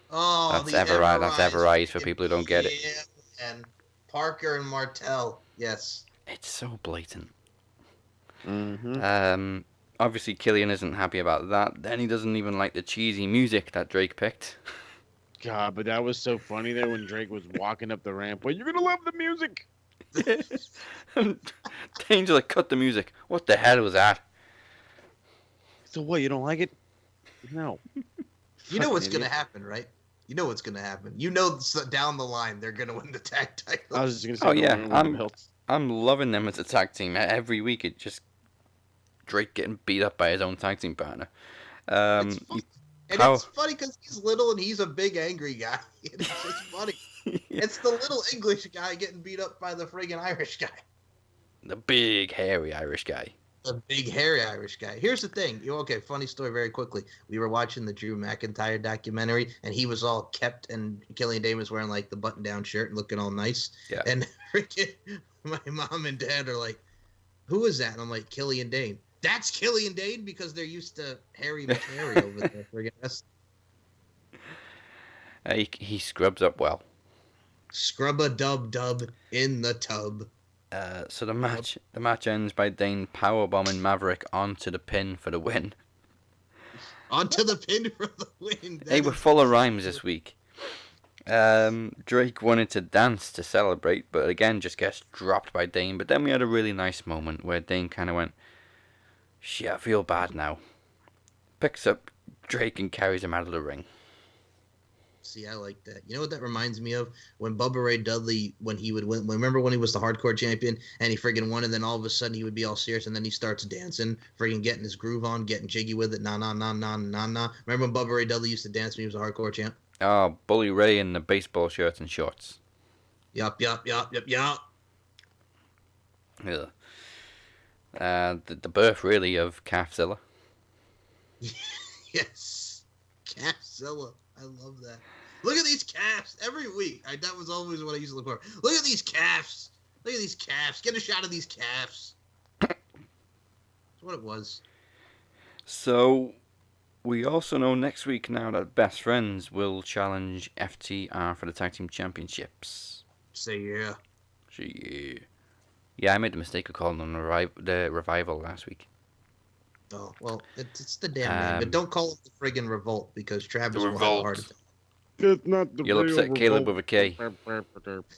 [SPEAKER 2] Oh,
[SPEAKER 1] That's
[SPEAKER 2] the
[SPEAKER 1] Everrise. That's Everrise for people who don't get it.
[SPEAKER 2] Yeah, and Parker and Martel. Yes.
[SPEAKER 1] It's so blatant.
[SPEAKER 3] Mm-hmm.
[SPEAKER 1] Obviously, Killian isn't happy about that. Then he doesn't even like the cheesy music that Drake picked.
[SPEAKER 3] God, but that was so funny there when Drake was walking up the ramp. Well, you're gonna love the music.
[SPEAKER 1] Dane's like, cut the music. What the hell was that?
[SPEAKER 3] So what? You don't like it? No.
[SPEAKER 2] You know what's
[SPEAKER 3] Fucking
[SPEAKER 2] going to happen, right? You know what's going to happen. You know down the line they're going to win the tag title.
[SPEAKER 3] I was just gonna say.
[SPEAKER 1] Oh,
[SPEAKER 3] no,
[SPEAKER 1] yeah,
[SPEAKER 3] we don't want the belts.
[SPEAKER 1] I'm loving them as a tag team. Every week, it just Drake getting beat up by his own tag team partner.
[SPEAKER 2] It's funny. And
[SPEAKER 1] how-
[SPEAKER 2] it's funny because he's little and he's a big angry guy. It's just funny. It's the little English guy getting beat up by the friggin' Irish guy.
[SPEAKER 1] The big, hairy Irish guy.
[SPEAKER 2] The big hairy Irish guy. Here's the thing. Okay, funny story very quickly. We were watching the Drew McIntyre documentary, and he was all kept, and Killian Dane was wearing like the button-down shirt and looking all nice.
[SPEAKER 1] Yeah.
[SPEAKER 2] And freaking my mom and dad are like, "Who is that?" And I'm like, "Killian Dane." That's Killian Dane because they're used to Harry McHarry over there. Friggin' that's
[SPEAKER 1] He scrubs up well.
[SPEAKER 2] scrub-a-dub-dub in the tub.
[SPEAKER 1] So the match ends by Dane powerbombing Maverick onto the pin for the win.
[SPEAKER 2] Onto the pin for the win.
[SPEAKER 1] Hey, we're full of rhymes this week. Drake wanted to dance to celebrate, but again just gets dropped by Dane. But then we had a really nice moment where Dane kind of went, "Shit, I feel bad now." Picks up Drake and carries him out of the ring.
[SPEAKER 2] See, I like that. You know what that reminds me of? When Bubba Ray Dudley, when he would win, remember when he was the hardcore champion and he friggin' won, and then all of a sudden he would be all serious, and then he starts dancing, friggin' getting his groove on, getting jiggy with it, nah. Remember when Bubba Ray Dudley used to dance when he was a hardcore champ?
[SPEAKER 1] Oh, Bully Ray in the baseball shirts and shorts.
[SPEAKER 2] Yup.
[SPEAKER 1] Yeah. The birth, really, of Calfzilla.
[SPEAKER 2] Yes. Calfzilla. I love that. Look at these calves every week. That was always what I used to look for. Look at these calves. Look at these calves. Get a shot of these calves. That's what it was.
[SPEAKER 1] So, we also know next week now that Best Friends will challenge FTR for the Tag Team Championships.
[SPEAKER 2] Say yeah.
[SPEAKER 1] Yeah, I made the mistake of calling them the Revival last week.
[SPEAKER 2] Oh, well, it's the damn name. But don't call it the friggin' Revolt because Travis will have a heart attack.
[SPEAKER 3] That's not the
[SPEAKER 1] You'll
[SPEAKER 3] real
[SPEAKER 1] upset Caleb
[SPEAKER 3] revolt.
[SPEAKER 1] with a K.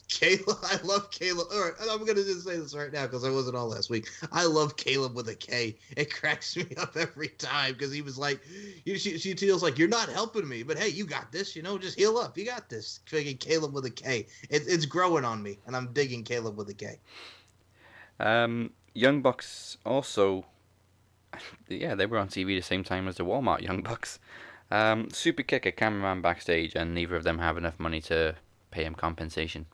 [SPEAKER 2] Caleb, I love Caleb. All right, I'm going to just say this right now because I wasn't on last week. I love Caleb with a K. It cracks me up every time because he was like, she feels like, "You're not helping me, but hey, you got this, just heal up. You got this." Friggin' Caleb with a K. It's growing on me, and I'm digging Caleb with a K.
[SPEAKER 1] Young Bucks also Yeah, they were on TV the same time as the Walmart Young Bucks. Super kick a cameraman backstage, and neither of them have enough money to pay him compensation.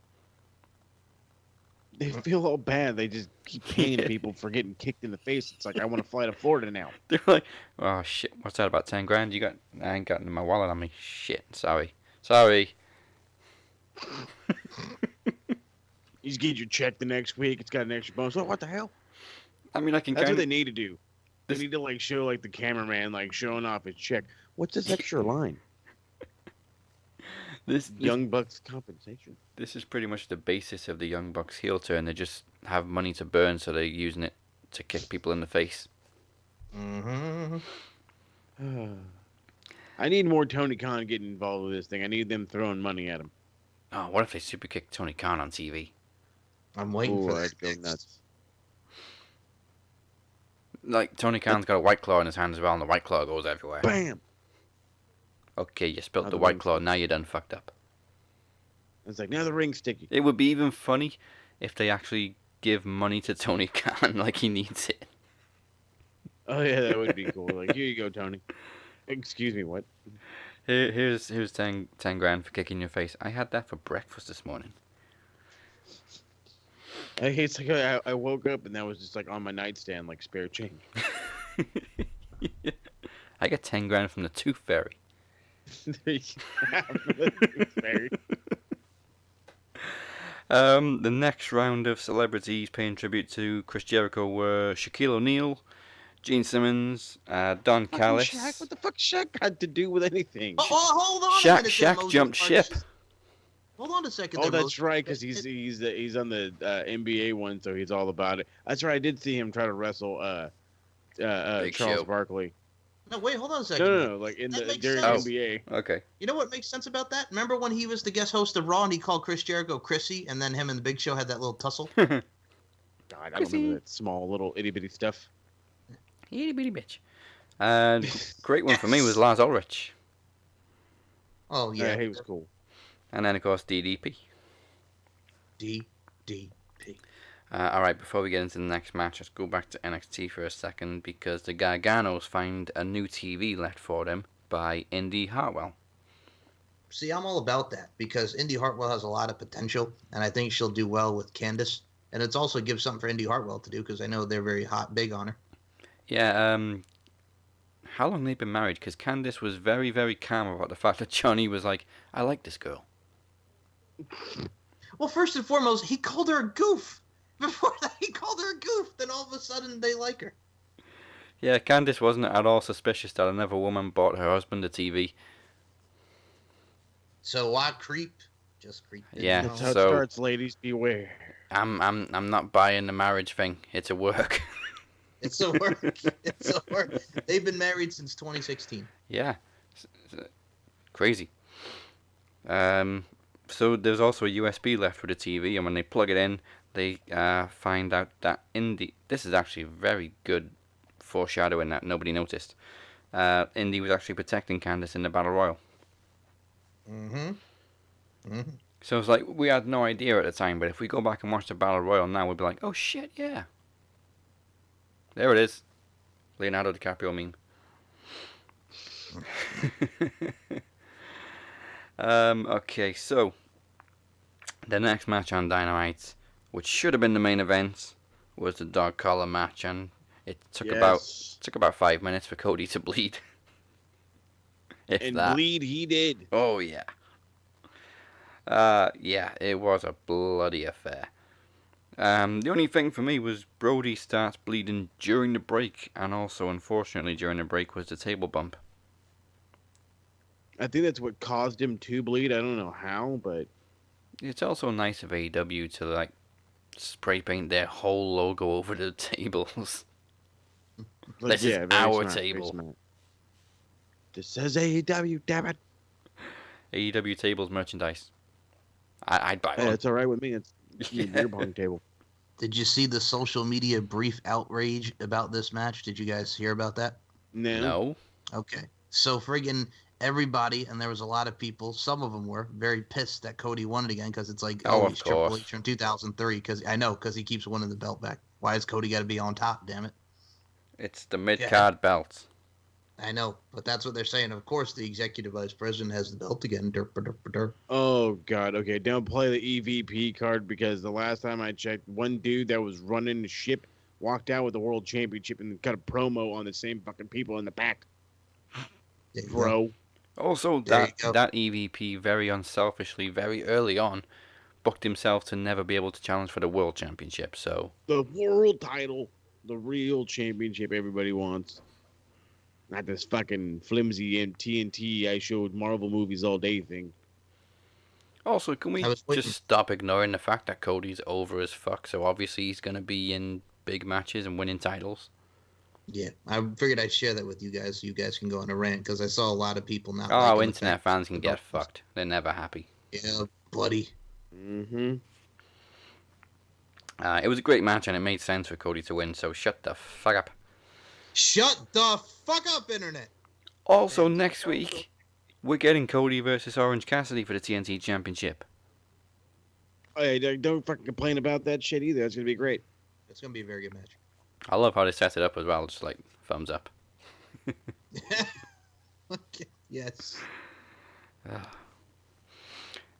[SPEAKER 3] They feel all bad. They just keep paying people for getting kicked in the face. It's like, I want to fly to Florida now.
[SPEAKER 1] They're like, oh shit, what's that, about 10 grand? I ain't got my wallet on me. Shit, sorry.
[SPEAKER 3] You just get your check the next week. It's got an extra bonus. Oh, what the hell?
[SPEAKER 1] I mean, I can
[SPEAKER 3] That's
[SPEAKER 1] kind
[SPEAKER 3] what they
[SPEAKER 1] of...
[SPEAKER 3] need to do. They need to like show like the cameraman like showing off his check. What's this extra line?
[SPEAKER 1] This
[SPEAKER 3] Young Bucks compensation.
[SPEAKER 1] This is pretty much the basis of the Young Bucks heel turn. They just have money to burn, so they're using it to kick people in the face.
[SPEAKER 2] Mm-hmm.
[SPEAKER 3] I need more Tony Khan getting involved with this thing. I need them throwing money at him.
[SPEAKER 1] Oh, what if they super kick Tony Khan on TV?
[SPEAKER 2] I'm waiting for
[SPEAKER 3] I'd
[SPEAKER 2] that.
[SPEAKER 3] go nuts.
[SPEAKER 1] Like, Tony Khan's got a White Claw in his hand as well, and the White Claw goes everywhere.
[SPEAKER 3] Bam!
[SPEAKER 1] Okay, you spilled
[SPEAKER 3] Now
[SPEAKER 1] the
[SPEAKER 3] the
[SPEAKER 1] White
[SPEAKER 3] ring's
[SPEAKER 1] Claw, now you're done fucked up.
[SPEAKER 3] It's like, now the ring's sticky.
[SPEAKER 1] It would be even funny if they actually give money to Tony Khan like he needs it.
[SPEAKER 3] Oh, yeah, that would be cool. Like, here you go, Tony. Excuse me, what?
[SPEAKER 1] Here's 10 grand for kicking your face. I had that for breakfast this morning.
[SPEAKER 3] It's like I woke up and that was just like on my nightstand, like spare change.
[SPEAKER 1] Yeah. I got 10 grand from the Tooth Fairy. The next round of celebrities paying tribute to Chris Jericho were Shaquille O'Neal, Gene Simmons, Don Callis.
[SPEAKER 3] Shaq? What the fuck Shaq got to do with anything?
[SPEAKER 2] Oh, hold on a minute. there,
[SPEAKER 1] Shaq
[SPEAKER 2] Moses.
[SPEAKER 1] jumped ship.
[SPEAKER 2] Hold on a second.
[SPEAKER 3] Oh,
[SPEAKER 2] there,
[SPEAKER 3] that's
[SPEAKER 2] Moses.
[SPEAKER 3] right, because he's on the NBA one, so he's all about it. That's right. I did see him try to wrestle Charles
[SPEAKER 1] Show.
[SPEAKER 3] Barkley.
[SPEAKER 2] No, wait, hold on a second.
[SPEAKER 3] No, like in
[SPEAKER 2] That
[SPEAKER 3] the
[SPEAKER 2] makes
[SPEAKER 3] during
[SPEAKER 2] sense.
[SPEAKER 3] NBA.
[SPEAKER 1] Okay.
[SPEAKER 2] You know what makes sense about that? Remember when he was the guest host of Raw and he called Chris Jericho Chrissy, and then him and the Big Show had that little tussle?
[SPEAKER 3] God, I don't remember that small little itty bitty stuff.
[SPEAKER 1] Itty bitty bitch. And great one for me was Lars Ulrich.
[SPEAKER 2] Oh, yeah.
[SPEAKER 3] He was cool.
[SPEAKER 1] And then, of course, DDP.
[SPEAKER 2] DDP.
[SPEAKER 1] Alright, before we get into the next match, let's go back to NXT for a second, because the Garganos find a new TV let for them by Indy Hartwell.
[SPEAKER 2] See, I'm all about that because Indy Hartwell has a lot of potential, and I think she'll do well with Candice. And it's also gives something for Indy Hartwell to do because I know they're very big on her.
[SPEAKER 1] Yeah, how long they've been married? Because Candice was very, very calm about the fact that Johnny was like, I like this girl.
[SPEAKER 2] Well, first and foremost, he called her a goof. Before that, he called her a goof. Then all of a sudden, they like her.
[SPEAKER 1] Yeah, Candice wasn't at all suspicious that another woman bought her husband a TV.
[SPEAKER 2] So why creep? Just creep.
[SPEAKER 1] Yeah,
[SPEAKER 3] That's how it
[SPEAKER 1] so-
[SPEAKER 3] starts, ladies. Beware.
[SPEAKER 1] I'm not buying the marriage thing. It's a work.
[SPEAKER 2] It's a work. It's a work. They've been married since 2016.
[SPEAKER 1] Yeah, crazy. So there's also a USB left with the TV, and when they plug it in, they find out that Indy. This is actually very good foreshadowing that nobody noticed. Indy was actually protecting Candice in the Battle Royal.
[SPEAKER 2] Mm-hmm. Mm-hmm.
[SPEAKER 1] So it's like we had no idea at the time, but if we go back and watch the Battle Royal now, we'd be like, oh shit, yeah. There it is. Leonardo DiCaprio meme. Okay, so the next match on Dynamite, which should have been the main event, was the dog collar match, and it took about 5 minutes for Cody to bleed. If
[SPEAKER 3] And
[SPEAKER 1] that.
[SPEAKER 3] bleed he did.
[SPEAKER 1] Oh yeah. Yeah, it was a bloody affair. The only thing for me was Brodie starts bleeding during the break, and also, unfortunately, during the break was the table bump.
[SPEAKER 3] I think that's what caused him to bleed. I don't know how, but
[SPEAKER 1] It's also nice of AEW to, like, spray paint their whole logo over the tables. This is
[SPEAKER 3] very
[SPEAKER 1] our
[SPEAKER 3] smart, very
[SPEAKER 1] table.
[SPEAKER 3] smart. This says AEW, damn it.
[SPEAKER 1] AEW tables merchandise. I'd buy one.
[SPEAKER 3] That's all right with me. It's
[SPEAKER 1] Yeah.
[SPEAKER 3] a beer pong table.
[SPEAKER 2] Did you see the social media brief outrage about this match? Did you guys hear about that?
[SPEAKER 1] No.
[SPEAKER 2] Okay. So friggin' everybody, and there was a lot of people, some of them were very pissed that Cody won it again because it's like,
[SPEAKER 1] Oh, of
[SPEAKER 2] he's Triple
[SPEAKER 1] course.
[SPEAKER 2] H from 2003 because he keeps winning the belt back. Why has Cody got to be on top, damn it?
[SPEAKER 1] It's the mid-card belt.
[SPEAKER 2] I know, but that's what they're saying. Of course, the executive vice president has the belt again.
[SPEAKER 3] Oh God. Okay, don't play the EVP card because the last time I checked, one dude that was running the ship walked out with the world championship and cut a promo on the same fucking people in the back. Bro.
[SPEAKER 1] Also, that EVP very unselfishly, very early on, booked himself to never be able to challenge for the world championship. So
[SPEAKER 3] the world title, the real championship everybody wants. Not this fucking flimsy TNT I showed Marvel movies all day thing.
[SPEAKER 1] Also, can we just stop ignoring the fact that Cody's over as fuck? So obviously he's going to be in big matches and winning titles.
[SPEAKER 2] Yeah, I figured I'd share that with you guys so you guys can go on a rant because I saw a lot of people not.
[SPEAKER 1] Oh, internet fans can get fucked. They're never happy.
[SPEAKER 2] Yeah, buddy.
[SPEAKER 3] Mm-hmm.
[SPEAKER 1] It was a great match and it made sense for Cody to win, so shut the fuck up.
[SPEAKER 2] Shut the fuck up, internet!
[SPEAKER 1] Also, next week, we're getting Cody versus Orange Cassidy for the TNT Championship.
[SPEAKER 3] Hey, don't fucking complain about that shit either. That's going to be great.
[SPEAKER 2] It's going to be a very good match.
[SPEAKER 1] I love how they set it up as well, just like, thumbs up.
[SPEAKER 2] Okay. Yes.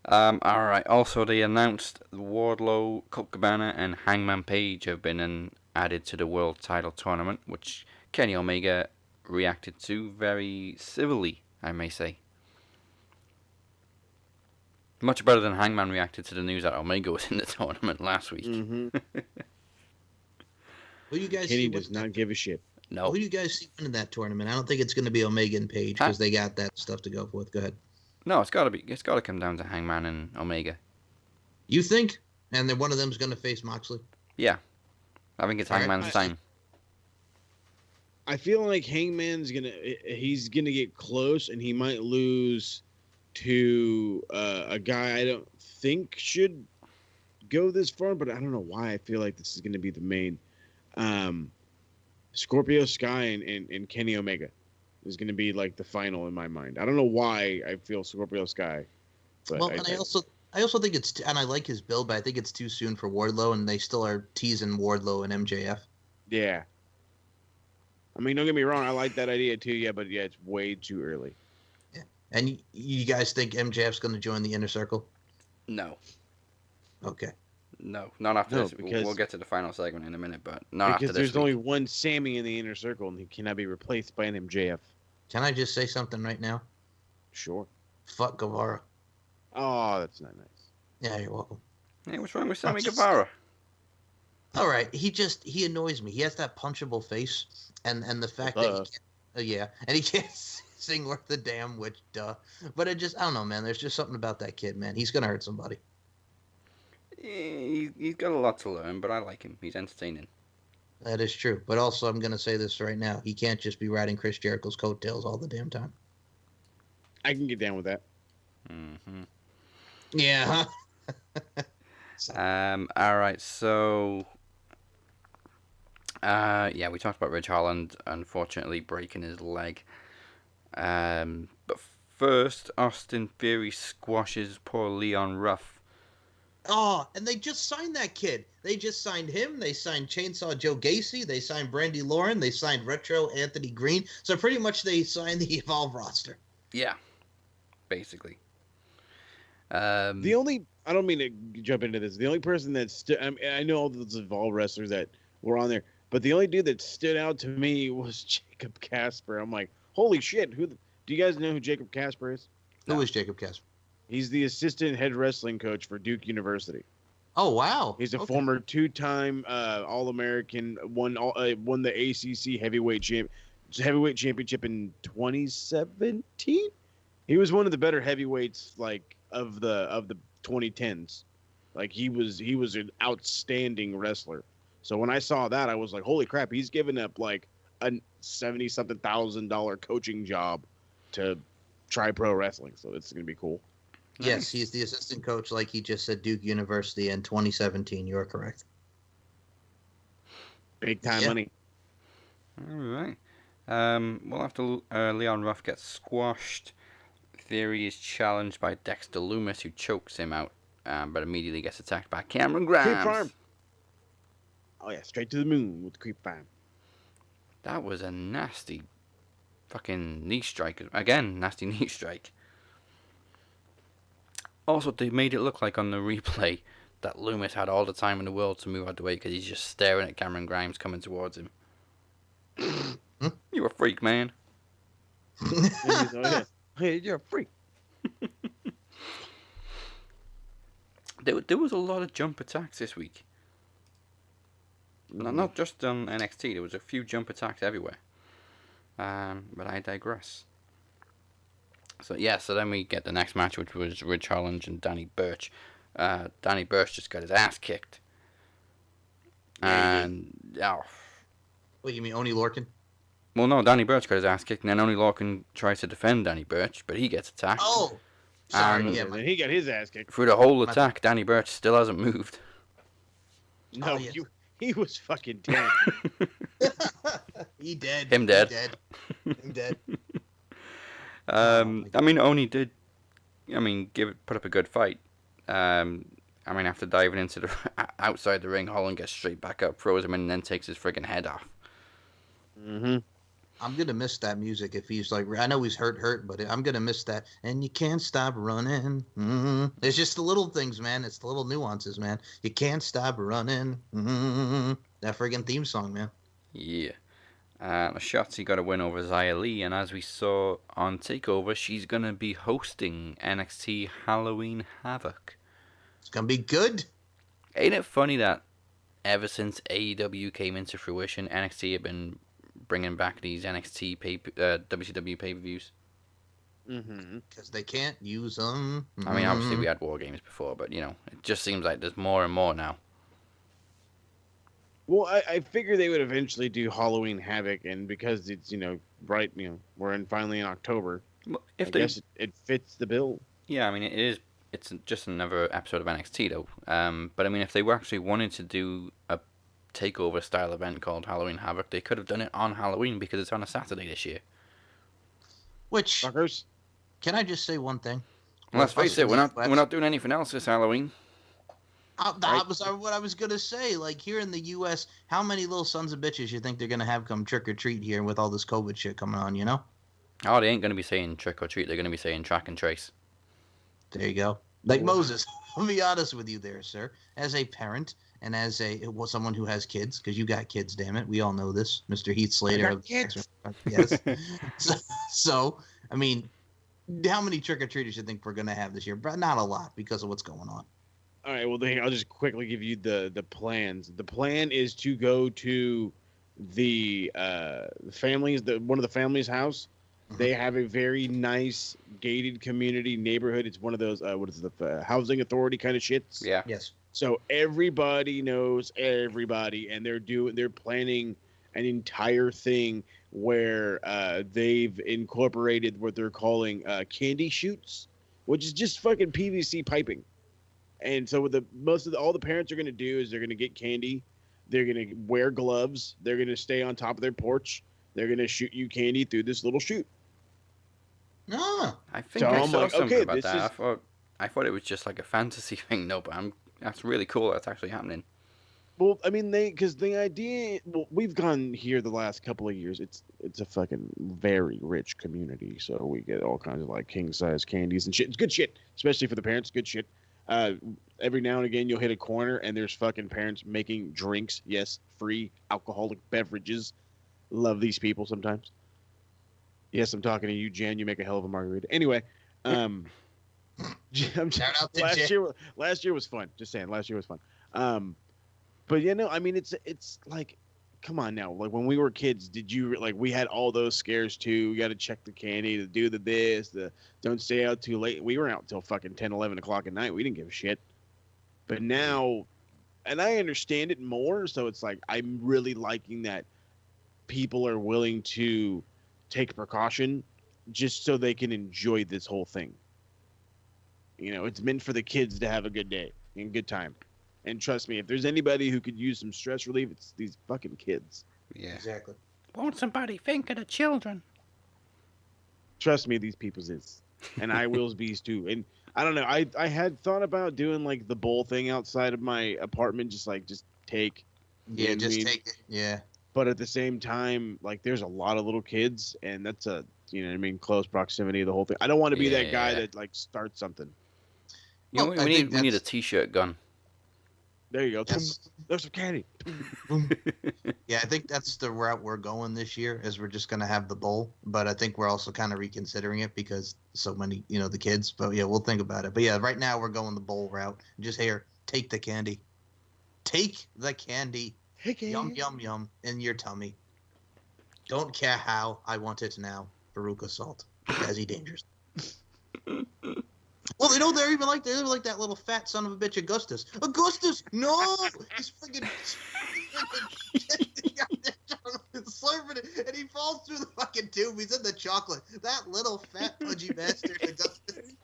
[SPEAKER 1] Alright, also they announced Wardlow, Colt Cabana, and Hangman Page have been added to the World Title Tournament, which Kenny Omega reacted to very civilly, I may say. Much better than Hangman reacted to the news that Omega was in the tournament last week.
[SPEAKER 3] Mm-hmm.
[SPEAKER 2] Who you guys
[SPEAKER 3] Kenny does not give a shit.
[SPEAKER 1] No.
[SPEAKER 2] Who do you guys see winning that tournament? I don't think it's going to be Omega and Page because they got that stuff to go with. Go ahead.
[SPEAKER 1] No, it's got to come down to Hangman and Omega.
[SPEAKER 2] You think? And then one of them's going to face Moxley?
[SPEAKER 1] Yeah. I think it's Hangman's time.
[SPEAKER 3] I feel like Hangman's he's gonna get close, and he might lose to a guy I don't think should go this far, but I don't know why I feel like this is gonna be the main. Scorpio Sky and Kenny Omega is gonna be like the final in my mind. I don't know why I feel Scorpio Sky. But
[SPEAKER 2] well, and I also think it's, and I like his build, but I think it's too soon for Wardlow, and they still are teasing Wardlow and MJF.
[SPEAKER 3] Yeah. I mean, don't get me wrong. I like that idea too. Yeah, but yeah, it's way too early.
[SPEAKER 2] Yeah. And you guys think MJF's going to join the Inner Circle?
[SPEAKER 1] No.
[SPEAKER 2] Okay.
[SPEAKER 1] No, not after this. We'll get to the final segment in a minute, but not after this.
[SPEAKER 3] Because there's only one Sammy in the Inner Circle, and he cannot be replaced by an MJF.
[SPEAKER 2] Can I just say something right now?
[SPEAKER 3] Sure.
[SPEAKER 2] Fuck Guevara.
[SPEAKER 3] Oh, that's not nice.
[SPEAKER 2] Yeah, you're welcome.
[SPEAKER 1] Hey, what's wrong with Sammy Guevara?
[SPEAKER 2] All right, he annoys me. He has that punchable face, and the fact that he can't sing worth a damn, which but it just, I don't know, man. There's just something about that kid, man. He's gonna hurt somebody.
[SPEAKER 1] Yeah, he's got a lot to learn, but I like him. He's entertaining.
[SPEAKER 2] That is true, but also I'm gonna say this right now. He can't just be riding Chris Jericho's coattails all the damn time.
[SPEAKER 3] I can get down with that.
[SPEAKER 1] Mm-hmm.
[SPEAKER 2] Yeah.
[SPEAKER 1] All right, so. Yeah, we talked about Ridge Holland unfortunately breaking his leg. But first, Austin Theory squashes poor Leon Ruff.
[SPEAKER 2] Oh, and they just signed that kid. They just signed him. They signed Chainsaw Joe Gacy. They signed Brandy Lauren. They signed Retro Anthony Green. So pretty much they signed the Evolve roster.
[SPEAKER 1] Yeah, basically.
[SPEAKER 3] I don't mean to jump into this. The only person that I know all those Evolve wrestlers that were on there, but the only dude that stood out to me was Jacob Casper. I'm like, holy shit! Do you guys know who Jacob Casper is?
[SPEAKER 2] Who is Jacob Casper? He's
[SPEAKER 3] the assistant head wrestling coach for Duke University.
[SPEAKER 2] Oh wow!
[SPEAKER 3] He's a former two-time All-American. Won the ACC heavyweight championship in 2017. He was one of the better heavyweights, like of the 2010s. Like he was an outstanding wrestler. So when I saw that, I was like, holy crap! He's given up like a $70-something thousand coaching job to try pro wrestling. So it's gonna be cool.
[SPEAKER 2] Yes, he's the assistant coach, like he just said, Duke University in 2017. You're correct.
[SPEAKER 3] Big time money.
[SPEAKER 1] All right. Well, after Leon Ruff gets squashed, Theory is challenged by Dexter Lumis, who chokes him out, but immediately gets attacked by Cameron Grimes.
[SPEAKER 3] Creep farm. Oh yeah, straight to the moon with the creep farm.
[SPEAKER 1] That was a nasty fucking knee strike. Again, nasty knee strike. Also, they made it look like on the replay that Loomis had all the time in the world to move out the way because he's just staring at Cameron Grimes coming towards him. You're a freak, man.
[SPEAKER 3] Hey, you're a freak.
[SPEAKER 1] There was a lot of jump attacks this week. Not just on NXT, there was a few jump attacks everywhere. But I digress. So then we get the next match, which was Ridge Holland and Danny Burch. Danny Burch just got his ass kicked. And
[SPEAKER 2] What, you mean Oni Lorcan?
[SPEAKER 1] well, no, Danny Burch got his ass kicked, and then Oni Lorcan tries to defend Danny Burch, but he gets attacked.
[SPEAKER 2] Oh, sorry.
[SPEAKER 1] And
[SPEAKER 3] And then he got his ass kicked.
[SPEAKER 1] through the whole attack, Danny Burch still hasn't moved.
[SPEAKER 3] No,
[SPEAKER 2] yes.
[SPEAKER 3] he was fucking dead.
[SPEAKER 2] He dead.
[SPEAKER 1] Him dead.
[SPEAKER 2] Him dead.
[SPEAKER 1] I mean, Oni did. Put up a good fight. After diving into the outside the ring, Holland gets straight back up, throws him in, and then takes his friggin' head off.
[SPEAKER 3] Mm-hmm.
[SPEAKER 2] I'm gonna miss that music if he's like. I know he's hurt, but I'm gonna miss that. And you can't stop running. Mm-hmm. It's just the little things, man. It's the little nuances, man. You can't stop running. Mm-hmm. That friggin' theme song, man.
[SPEAKER 1] Yeah. Shotzi got a win over Xia Li, and as we saw on TakeOver, she's gonna be hosting NXT Halloween Havoc.
[SPEAKER 2] It's gonna be good.
[SPEAKER 1] Ain't it funny that ever since AEW came into fruition, NXT have been bringing back these NXT WCW pay-per-views?
[SPEAKER 3] Mm-hmm.
[SPEAKER 2] Because they can't use them. Mm-hmm.
[SPEAKER 1] I mean, obviously we had War Games before, but, it just seems like there's more and more now.
[SPEAKER 3] Well, I figure they would eventually do Halloween Havoc, and because it's we're finally in October.
[SPEAKER 1] Well,
[SPEAKER 3] I guess it fits the bill.
[SPEAKER 1] Yeah, I mean, it's just another episode of NXT, though. But, I mean, if they were actually wanted to do a takeover style event called Halloween Havoc, they could have done it on Halloween because it's on a Saturday this year.
[SPEAKER 2] Which,
[SPEAKER 3] Fuckers.
[SPEAKER 2] can I just say one thing?
[SPEAKER 1] Let's face it, we're not doing anything else this Halloween.
[SPEAKER 2] That was what I was gonna say. Like here in the U.S., how many little sons of bitches you think they're gonna have come trick or treat here with all this COVID shit coming on?
[SPEAKER 1] Oh, they ain't gonna be saying trick or treat. They're gonna be saying track and trace.
[SPEAKER 2] There you go. Like Moses. Let me be honest with you, there, sir. As a parent and as someone who has kids, because you got kids, damn it, we all know this, Mr. Heath Slater.
[SPEAKER 3] I got kids.
[SPEAKER 2] Yes. so, I mean, how many trick or treaters you think we're gonna have this year? But not a lot because of what's going on.
[SPEAKER 3] All right, well, I'll just quickly give you the plans. The plan is to go to the families, one of the families' house. Mm-hmm. They have a very nice gated community neighborhood. It's one of those housing authority kind of shits.
[SPEAKER 1] Yeah.
[SPEAKER 2] Yes.
[SPEAKER 3] So everybody knows everybody, and they're planning an entire thing where they've incorporated what they're calling candy shoots, which is just fucking PVC piping. And so all the parents are going to do is they're going to get candy. They're going to wear gloves. They're going to stay on top of their porch. They're going to shoot you candy through this little chute.
[SPEAKER 2] No.
[SPEAKER 1] I think I
[SPEAKER 3] I'm
[SPEAKER 1] saw
[SPEAKER 3] like,
[SPEAKER 1] something
[SPEAKER 3] okay,
[SPEAKER 1] about
[SPEAKER 3] this
[SPEAKER 1] that.
[SPEAKER 3] is-
[SPEAKER 1] I thought it was just like a fantasy thing. No, but that's really cool. That's actually happening.
[SPEAKER 3] Well, I mean, because the idea, we've gone here the last couple of years. It's a fucking very rich community, so we get all kinds of like king size candies and shit. It's good shit, especially for the parents. Good shit. Every now and again, you'll hit a corner and there's fucking parents making drinks. Yes, free alcoholic beverages. Love these people sometimes. Yes, I'm talking to you, Jan. You make a hell of a margarita. Anyway,
[SPEAKER 2] Shout out to Jan.
[SPEAKER 3] Last year was fun. Just saying, last year was fun. But I mean, it's like, come on now. Like when we were kids, we had all those scares too. We got to check the candy, to do the don't stay out too late. We were out till fucking 10, 11 o'clock at night. We didn't give a shit. But now, and I understand it more. So it's like, I'm really liking that people are willing to take precaution just so they can enjoy this whole thing. It's meant for the kids to have a good day and good time. And trust me, if there's anybody who could use some stress relief, it's these fucking kids.
[SPEAKER 1] Yeah.
[SPEAKER 2] Exactly.
[SPEAKER 1] Won't somebody think of the children?
[SPEAKER 3] Trust me, these people's is. And I wills bees too. And I don't know, I had thought about doing like the bowl thing outside of my apartment, just take.
[SPEAKER 2] Yeah, just take it. Yeah.
[SPEAKER 3] but at the same time, like there's a lot of little kids, and that's a close proximity of the whole thing. I don't want to be that guy that like starts something.
[SPEAKER 1] You know,
[SPEAKER 2] Well,
[SPEAKER 1] we need a T-shirt gun.
[SPEAKER 3] There you go.
[SPEAKER 2] Yes.
[SPEAKER 3] There's some candy.
[SPEAKER 2] Yeah, I think that's the route we're going this year, is we're just going to have the bowl. But I think we're also kind of reconsidering it because so many, the kids. But yeah, we'll think about it. But yeah, right now we're going the bowl route. Just here, take the candy. Take the candy. Yum, yum, yum in your tummy. Don't care how. I want it now. Veruca Salt. Jazzy Dangerous. Well, they're even like that little fat son of a bitch, Augustus. Augustus, no! He's freaking slurping it, and he falls through the fucking tube. He's in the chocolate. That little fat pudgy bastard, Augustus.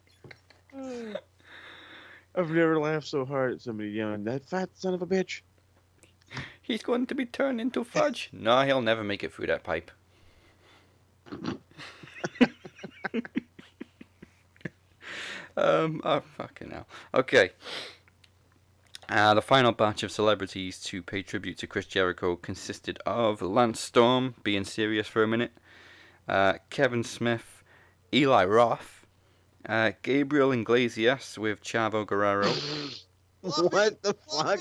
[SPEAKER 3] I've never laughed so hard at somebody yelling, "That fat son of a bitch."
[SPEAKER 1] He's going to be turned into fudge. No, he'll never make it through that pipe. Oh, fucking hell. Okay. The final batch of celebrities to pay tribute to Chris Jericho consisted of Lance Storm, being serious for a minute, Kevin Smith, Eli Roth, Gabriel Iglesias with Chavo Guerrero.
[SPEAKER 3] What the fuck?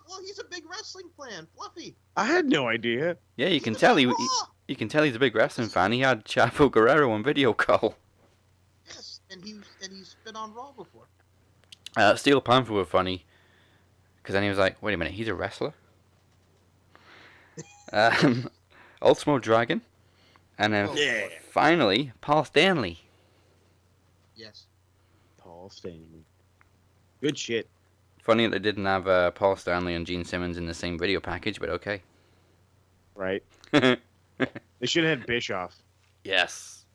[SPEAKER 2] Well, he's a big wrestling fan, Fluffy.
[SPEAKER 3] I had no idea.
[SPEAKER 1] Yeah, you can tell you can tell he's a big wrestling fan. He had Chavo Guerrero on video call.
[SPEAKER 2] Yes, and he's been on Raw before.
[SPEAKER 1] Steel Panther were funny, because then he was like, "Wait a minute, he's a wrestler." Ultimo Dragon, and then finally Paul Stanley.
[SPEAKER 2] Yes.
[SPEAKER 3] Paul Stanley. Good shit.
[SPEAKER 1] Funny that they didn't have Paul Stanley and Gene Simmons in the same video package, but okay.
[SPEAKER 3] Right. They should have had Bischoff.
[SPEAKER 1] Yes.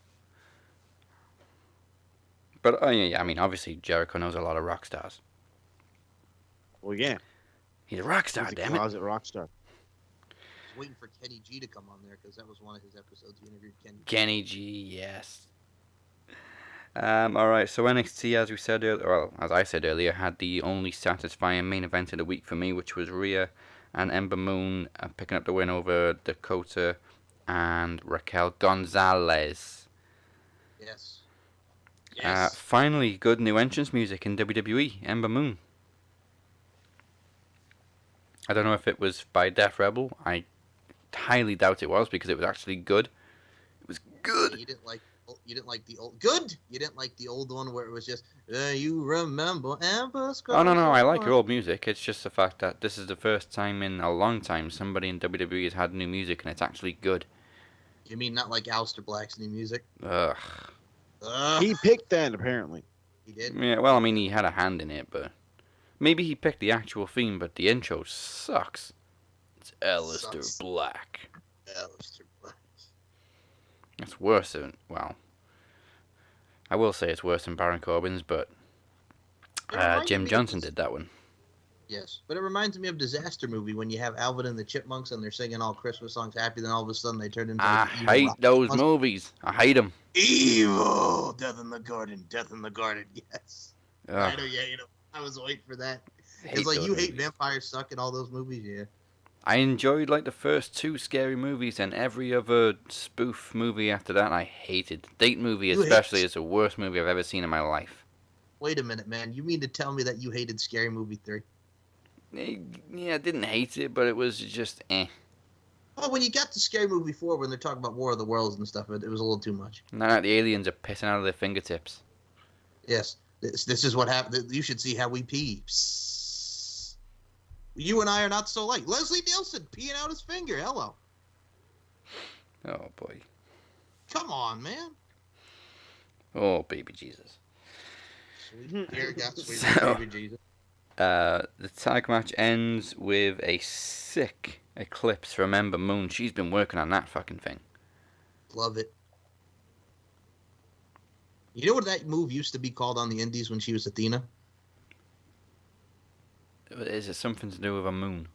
[SPEAKER 1] But yeah, I mean, obviously Jericho knows a lot of rock stars.
[SPEAKER 3] Well, yeah.
[SPEAKER 1] He's a rock star,
[SPEAKER 3] He's a
[SPEAKER 1] damn it.
[SPEAKER 3] closet rock star.
[SPEAKER 2] I was waiting for Kenny G to come on there because that was one of his episodes. He interviewed Kenny G.
[SPEAKER 1] Kenny G, yes. Alright, so NXT, as we said earlier, well, as I said earlier, had the only satisfying main event of the week for me, which was Rhea and Ember Moon picking up the win over Dakota and Raquel Gonzalez.
[SPEAKER 2] Yes.
[SPEAKER 1] Finally, good new entrance music in WWE, Ember Moon. I don't know if it was by Def Rebel. I highly doubt it was, because it was actually good. It was good.
[SPEAKER 2] You didn't like the old good. You didn't like the old one where it was just you remember Ember.
[SPEAKER 1] Oh no, I like her old music. It's just the fact that this is the first time in a long time somebody in WWE has had new music and it's actually good.
[SPEAKER 2] You mean not like Aleister Black's new music?
[SPEAKER 1] Ugh.
[SPEAKER 3] He picked that, apparently.
[SPEAKER 2] He did?
[SPEAKER 1] Yeah, well, I mean, he had a hand in it, but maybe he picked the actual theme, but the intro sucks. It's Aleister Black.
[SPEAKER 2] Aleister Black.
[SPEAKER 1] It's worse than, well, I will say it's worse than Baron Corbin's, but Jim Johnson did that one.
[SPEAKER 2] Yes, but it reminds me of Disaster Movie when you have Alvin and the Chipmunks and they're singing all Christmas songs happy, then all of a sudden they turn into
[SPEAKER 1] I hate those movies. I hate them.
[SPEAKER 2] Evil! Death in the Garden, yes.
[SPEAKER 1] Ugh.
[SPEAKER 2] I know, yeah, I was waiting for that. It's like you hate vampires suck in all those movies, yeah.
[SPEAKER 1] I enjoyed like the first two scary movies, and every other spoof movie after that I hated. Date Movie especially is the worst movie I've ever seen in my life.
[SPEAKER 2] Wait a minute, man. You mean to tell me that you hated Scary Movie 3?
[SPEAKER 1] Yeah, I didn't hate it, but it was just eh.
[SPEAKER 2] Well, when you got to Scary Movie 4, when they're talking about War of the Worlds and stuff, it was a little too much.
[SPEAKER 1] Nah, the aliens are pissing out of their fingertips.
[SPEAKER 2] Yes. This is what happened. You should see how we pee. Psst. You and I are not so alike. Leslie Nielsen peeing out his finger. Hello.
[SPEAKER 1] Oh, boy.
[SPEAKER 2] Come on, man.
[SPEAKER 1] Oh, baby Jesus.
[SPEAKER 2] Sweet dear God, sweet baby Jesus.
[SPEAKER 1] The tag match ends with a sick eclipse from Ember Moon. She's been working on that fucking thing.
[SPEAKER 2] Love it. You know what that move used to be called on the Indies when she was Athena?
[SPEAKER 1] Is it something to do with a moon?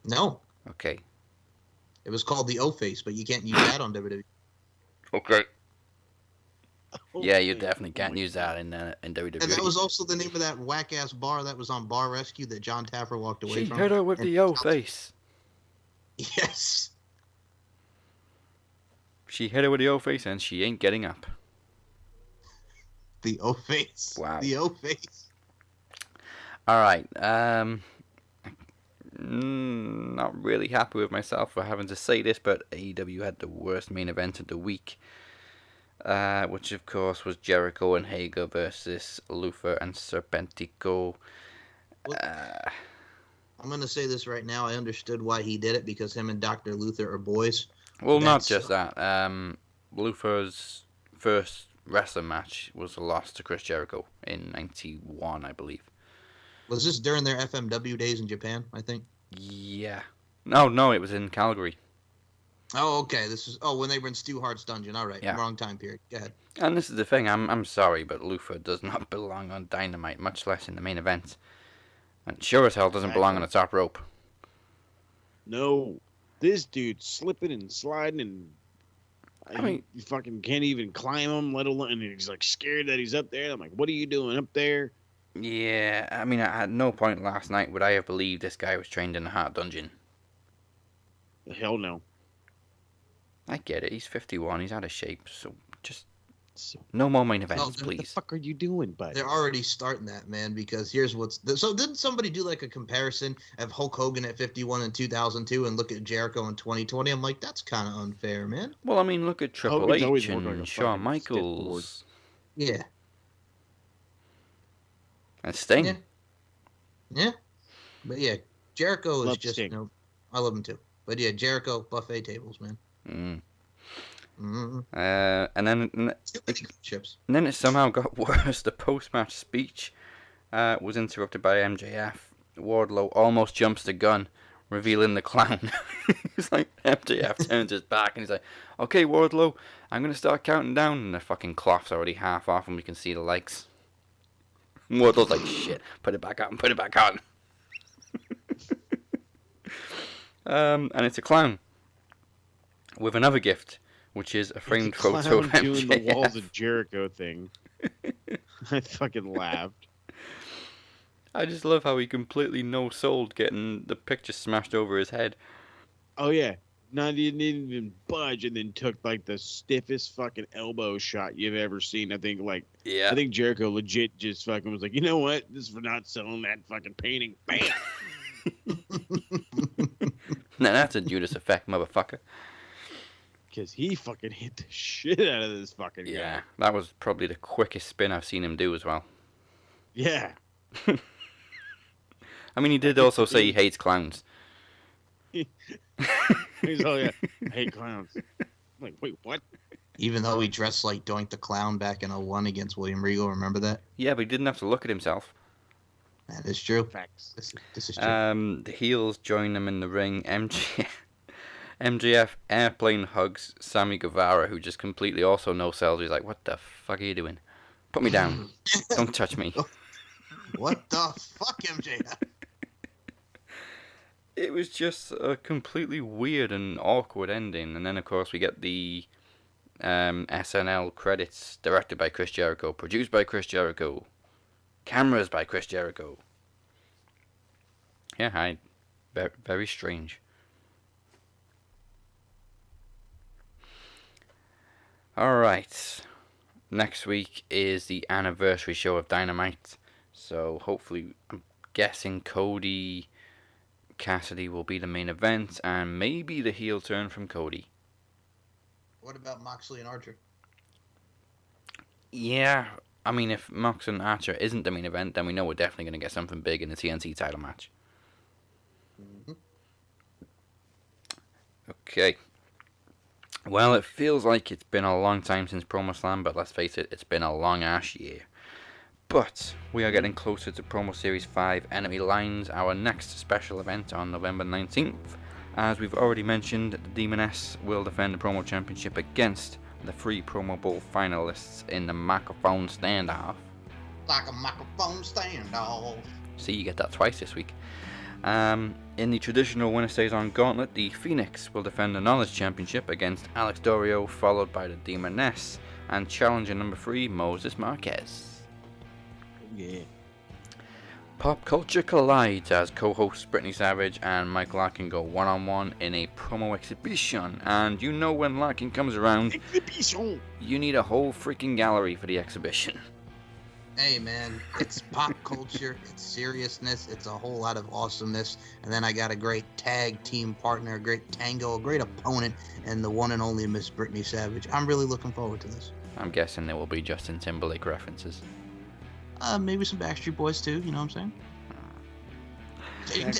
[SPEAKER 2] No.
[SPEAKER 1] Okay.
[SPEAKER 2] It was called the O-Face, but you can't use that on WWE.
[SPEAKER 1] Okay. Yeah, you definitely can't use that in WWE.
[SPEAKER 2] And that was also the name of that whack-ass bar that was on Bar Rescue that John Taffer walked away
[SPEAKER 1] She
[SPEAKER 2] from.
[SPEAKER 1] hit her with the O-Face.
[SPEAKER 2] Yes.
[SPEAKER 1] She hit her with the O-face and she ain't getting up.
[SPEAKER 2] The O-face.
[SPEAKER 1] Wow.
[SPEAKER 2] The O-face.
[SPEAKER 1] All right. Not really happy with myself for having to say this, but AEW had the worst main event of the week, which of course was Jericho and Hager versus Luther and Serpentico.
[SPEAKER 2] I'm going to say this right now. I understood why he did it, because him and Dr. Luther are boys.
[SPEAKER 1] Well, not just that. Luther's first wrestling match was a loss to Chris Jericho in 91, I believe.
[SPEAKER 2] Was this during their FMW days in Japan, I think?
[SPEAKER 1] Yeah. No, it was in Calgary.
[SPEAKER 2] Oh, okay. This is when they were in Stu Hart's dungeon. All right.
[SPEAKER 1] Yeah.
[SPEAKER 2] Wrong time period. Go ahead.
[SPEAKER 1] And this is the thing, I'm sorry, but Luther does not belong on Dynamite, much less in the main event. And sure as hell doesn't belong on the top rope.
[SPEAKER 3] No. This dude's slipping and sliding, and
[SPEAKER 1] I mean,
[SPEAKER 3] you fucking can't even climb him, let alone, and he's like scared that he's up there. I'm like, what are you doing up there?
[SPEAKER 1] Yeah, I mean, at no point last night would I have believed this guy was trained in the Heart Dungeon.
[SPEAKER 3] Hell no.
[SPEAKER 1] I get it, he's 51, he's out of shape, so just no more main events, please.
[SPEAKER 3] What the fuck are you doing, bud?
[SPEAKER 2] They're already starting that, man, because here's so didn't somebody do like a comparison of Hulk Hogan at 51 in 2002 and look at Jericho in 2020? I'm like, that's kind of unfair, man.
[SPEAKER 1] Well, I mean, look at Triple
[SPEAKER 3] Hogan's always
[SPEAKER 1] H
[SPEAKER 3] worked like a
[SPEAKER 1] and Shawn
[SPEAKER 3] fucking
[SPEAKER 1] Michaels.
[SPEAKER 2] Yeah.
[SPEAKER 1] And Sting.
[SPEAKER 2] Yeah. But yeah, Jericho is
[SPEAKER 3] Love
[SPEAKER 2] just,
[SPEAKER 3] Sting.
[SPEAKER 2] I love him too. But yeah, Jericho, buffet tables, man.
[SPEAKER 1] Mm.
[SPEAKER 2] Mm-hmm.
[SPEAKER 1] And then
[SPEAKER 2] Chips.
[SPEAKER 1] And then it somehow got worse. The post-match speech was interrupted by MJF. Wardlow almost jumps the gun, revealing the clown. He's like, MJF turns his back and he's like, okay, Wardlow, I'm going to start counting down. And the fucking cloth's already half off and we can see the legs. Wardlow's like, shit, put it back on, put it back on. And it's a clown with another gift, which is a framed photo of MJF.
[SPEAKER 3] Doing the Walls of Jericho thing. I fucking laughed.
[SPEAKER 1] I just love how he completely no-sold getting the picture smashed over his head.
[SPEAKER 3] Oh yeah, not didn't even budge, and then took like the stiffest fucking elbow shot you've ever seen. I think Jericho legit just fucking was like, you know what? This is for not selling that fucking painting. Bam.
[SPEAKER 1] Now that's a Judas effect, motherfucker.
[SPEAKER 3] Because he fucking hit the shit out of this fucking guy.
[SPEAKER 1] Yeah, that was probably the quickest spin I've seen him do as well.
[SPEAKER 3] Yeah.
[SPEAKER 1] I mean, he did also say he hates clowns.
[SPEAKER 3] He's all, yeah, I hate clowns. I'm like, wait, what?
[SPEAKER 2] Even though he dressed like Doink the Clown back in 01 against William Regal, remember that?
[SPEAKER 1] Yeah, but he didn't have to look at himself.
[SPEAKER 2] That is true.
[SPEAKER 3] Facts.
[SPEAKER 2] This is true.
[SPEAKER 1] The heels join them in the ring. MJF airplane hugs Sammy Guevara, who just completely also no-sells. He's like, what the fuck are you doing? Put me down. Don't touch me.
[SPEAKER 2] What the fuck, MJF?
[SPEAKER 1] It was just a completely weird and awkward ending. And then, of course, we get the SNL credits, directed by Chris Jericho, produced by Chris Jericho, cameras by Chris Jericho. Yeah, very strange. Alright, next week is the anniversary show of Dynamite, so hopefully, I'm guessing Cody Cassidy will be the main event, and maybe the heel turn from Cody.
[SPEAKER 2] What about Moxley and Archer?
[SPEAKER 1] Yeah, I mean, if Mox and Archer isn't the main event, then we know we're definitely going to get something big in the TNT title match.
[SPEAKER 2] Mm-hmm.
[SPEAKER 1] Okay. Well, it feels like it's been a long time since Promo Slam, but let's face it, it's been a long-ass year. But we are getting closer to Promo Series 5 Enemy Lines, our next special event on November 19th. As we've already mentioned, the Demoness will defend the Promo Championship against the 3 Promo Bowl finalists in the microphone standoff.
[SPEAKER 2] Like a microphone standoff.
[SPEAKER 1] See, you get that twice this week. In the traditional winner stays on gauntlet, the Phoenix will defend the Knowledge Championship against Alex Dorio, followed by the Demoness, and challenger number 3, Moses Marquez.
[SPEAKER 3] Yeah.
[SPEAKER 1] Pop culture collides as co-hosts Brittany Savage and Mike Larkin go one-on-one in a promo exhibition. And you know when Larkin comes around, you need a whole freaking gallery for the exhibition.
[SPEAKER 2] Hey man, it's pop culture, it's seriousness, it's a whole lot of awesomeness, and then I got a great tag team partner, a great tango, a great opponent, and the one and only Miss Brittany Savage. I'm really looking forward to this.
[SPEAKER 1] I'm guessing there will be Justin Timberlake references.
[SPEAKER 2] Maybe some Backstreet Boys too, you know what I'm saying?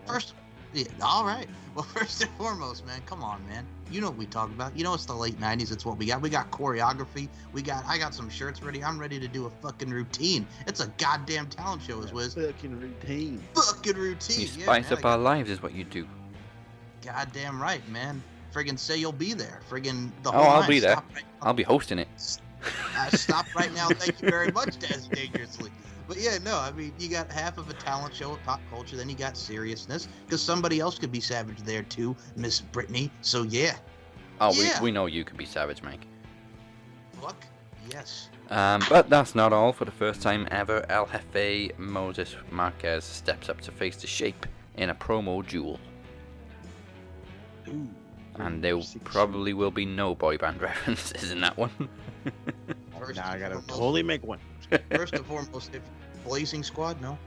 [SPEAKER 2] First, yeah, all right. Well, first and foremost, man, come on, man. You know what we talk about. You know it's the late 90s. It's what we got. We got choreography. I got some shirts ready. I'm ready to do a fucking routine. It's a goddamn talent show, is Wiz.
[SPEAKER 3] Fucking routine.
[SPEAKER 2] Fucking routine.
[SPEAKER 1] You spice up our lives is what you do.
[SPEAKER 2] Goddamn right, man. Friggin' say you'll be there. Friggin' the whole
[SPEAKER 1] I'll
[SPEAKER 2] night.
[SPEAKER 1] be there.
[SPEAKER 2] Right,
[SPEAKER 1] I'll be hosting it.
[SPEAKER 2] Stop right now. Thank you very much, Daz Dangerously. But yeah, no, I mean, you got half of a talent show of pop culture, then you got seriousness, because somebody else could be Savage there too, Miss Brittany. So yeah.
[SPEAKER 1] Oh,
[SPEAKER 2] yeah.
[SPEAKER 1] we know you could be Savage, Mike.
[SPEAKER 2] Fuck yes.
[SPEAKER 1] But that's not all. For the first time ever, El Jefe Moses Marquez steps up to face the Shape in a promo duel.
[SPEAKER 3] Ooh,
[SPEAKER 1] And there probably will be no boy band references in that one.
[SPEAKER 3] Now I gotta totally make one.
[SPEAKER 2] First and foremost, if Blazing Squad, no,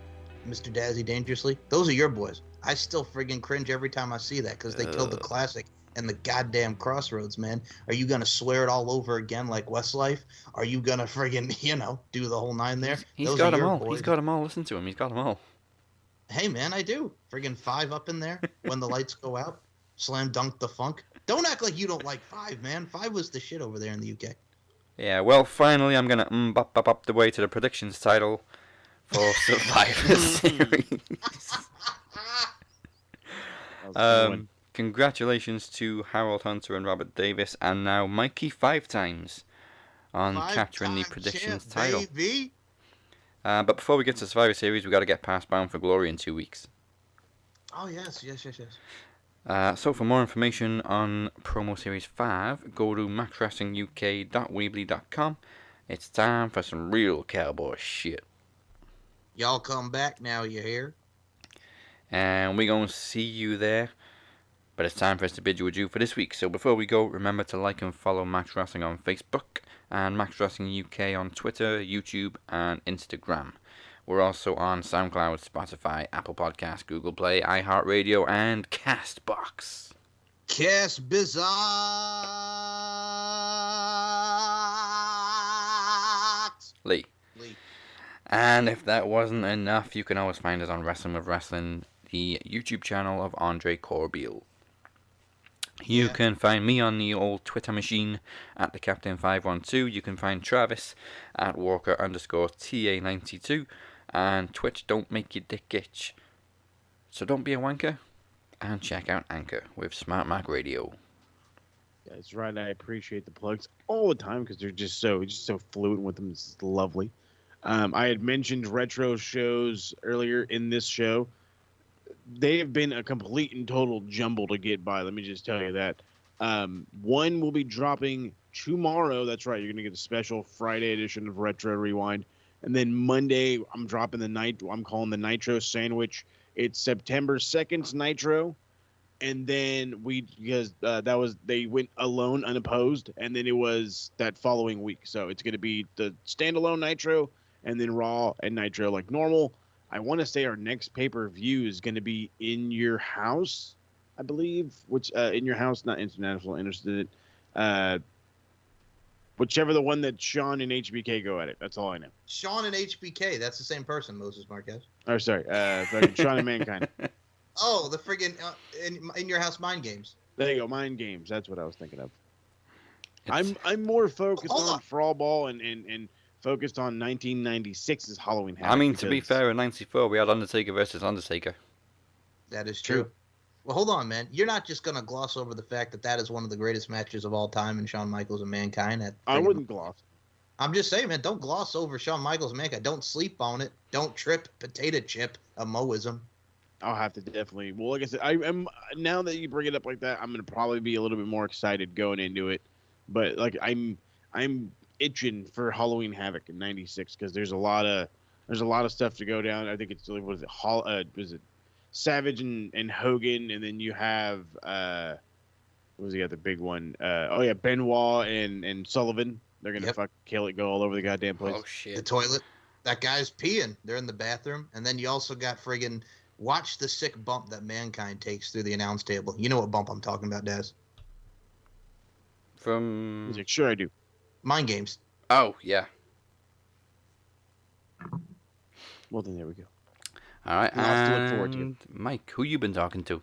[SPEAKER 2] Mr. Dazzy Dangerously, those are your boys. I still friggin' cringe every time I see that because they killed the classic and the goddamn Crossroads, man. Are you gonna swear it all over again like Westlife? Are you gonna friggin', do the whole nine there?
[SPEAKER 1] He's got them all. Boys. He's got them all. Listen to him. He's got them all.
[SPEAKER 2] Hey, man, I do. Friggin' 5 up in there when the lights go out. Slam dunk the funk. Don't act like you don't like 5, man. 5 was the shit over there in the UK.
[SPEAKER 1] Yeah, well, finally, I'm gonna bop up the way to the predictions title for Survivor Series. Congratulations to Harold Hunter and Robert Davis, and now Mikey 5 times on capturing the predictions title.
[SPEAKER 2] Baby.
[SPEAKER 1] But before we get to Survivor Series, we got to get past Bound for Glory in 2 weeks.
[SPEAKER 2] Oh yes.
[SPEAKER 1] So for more information on Promo Series 5, go to maxwrestlinguk.weebly.com. It's time for some real cowboy shit.
[SPEAKER 2] Y'all come back now, you hear?
[SPEAKER 1] And we're going to see you there. But it's time for us to bid you adieu for this week. So before we go, remember to like and follow Max Wrestling on Facebook and Max Wrestling UK on Twitter, YouTube, and Instagram. We're also on SoundCloud, Spotify, Apple Podcasts, Google Play, iHeartRadio, and CastBox.
[SPEAKER 2] Cast Bizarre.
[SPEAKER 1] Lee. And if that wasn't enough, you can always find us on Wrestling with Wrestling, the YouTube channel of Andre Corbeil. You can find me on the old Twitter machine at the Captain512. You can find Travis at Walker_TA92. And Twitch don't make your dick itch. So don't be a wanker. And check out Anchor with Smart Mac Radio.
[SPEAKER 3] That's right. I appreciate the plugs all the time because they're just so fluent with them. It's lovely. I had mentioned retro shows earlier in this show. They have been a complete and total jumble to get by. Let me just tell you that. One will be dropping tomorrow. That's right. You're going to get a special Friday edition of Retro Rewind. And then Monday, I'm dropping I'm calling the Nitro Sandwich. It's September 2nd's Nitro. And then they went alone, unopposed. And then it was that following week. So it's going to be the standalone Nitro and then Raw and Nitro like normal. I want to say our next pay-per-view is going to be In Your House, I believe. Which, In Your House, not International, interested. Whichever the one that Sean and HBK go at it. That's all I know.
[SPEAKER 2] Sean and HBK. That's the same person, Moses Marquez.
[SPEAKER 3] Oh, sorry. Sean and Mankind.
[SPEAKER 2] Oh, the friggin' in Your House Mind Games.
[SPEAKER 3] There you go. Mind Games. That's what I was thinking of. I'm more focused on Brawl Ball and focused on 1996's Halloween Havoc.
[SPEAKER 1] I mean, to be fair, in 94, we had Undertaker versus Undertaker.
[SPEAKER 2] That is true. Well, hold on, man. You're not just going to gloss over the fact that is one of the greatest matches of all time in Shawn Michaels and Mankind.
[SPEAKER 3] I wouldn't gloss.
[SPEAKER 2] I'm just saying, man, don't gloss over Shawn Michaels and Mankind. Don't sleep on it. Don't trip potato chip a Moism.
[SPEAKER 3] I'll have to definitely. Well, like I said, I'm now that you bring it up like that, I'm going to probably be a little bit more excited going into it. But like I'm itching for Halloween Havoc in '96 because there's a lot of There's a lot of stuff to go down. I think it's was it Savage and Hogan, and then you have what was the other big one? Benoit and Sullivan. They're gonna fucking kill it, go all over the goddamn place.
[SPEAKER 1] Oh shit!
[SPEAKER 2] The toilet. That guy's peeing. They're in the bathroom, and then you also got friggin' watch the sick bump that Mankind takes through the announce table. You know what bump I'm talking about, Daz?
[SPEAKER 1] From
[SPEAKER 3] He's like, sure I do.
[SPEAKER 2] Mind Games.
[SPEAKER 1] Oh yeah.
[SPEAKER 3] Well then, there we go.
[SPEAKER 1] All right,
[SPEAKER 3] Lots to look forward to.
[SPEAKER 1] and Mike, who you been talking to?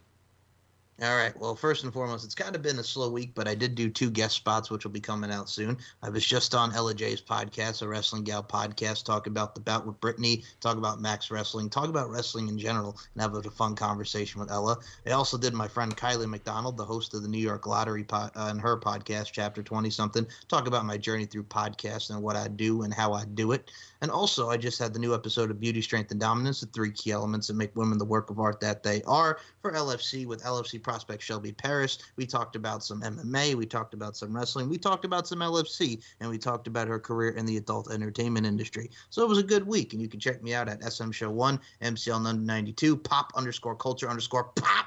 [SPEAKER 2] All right. Well, first and foremost, it's kind of been a slow week, but I did do 2 guest spots, which will be coming out soon. I was just on Ella J's podcast, a Wrestling Gal podcast, talk about the bout with Brittany, talk about Max Wrestling, talk about wrestling in general, and have a fun conversation with Ella. I also did my friend Kylie McDonald, the host of the New York Lottery, and her podcast, Chapter 20-something, talk about my journey through podcasts and what I do and how I do it. And also, I just had the new episode of Beauty, Strength, and Dominance, the 3 key elements that make women the work of art that they are, for LFC with LFC prospect Shelby Paris. We talked about some MMA, we talked about some wrestling, we talked about some LFC, and we talked about her career in the adult entertainment industry. So it was a good week, and you can check me out at SM Show 1, MCL 92, pop_culture_pop.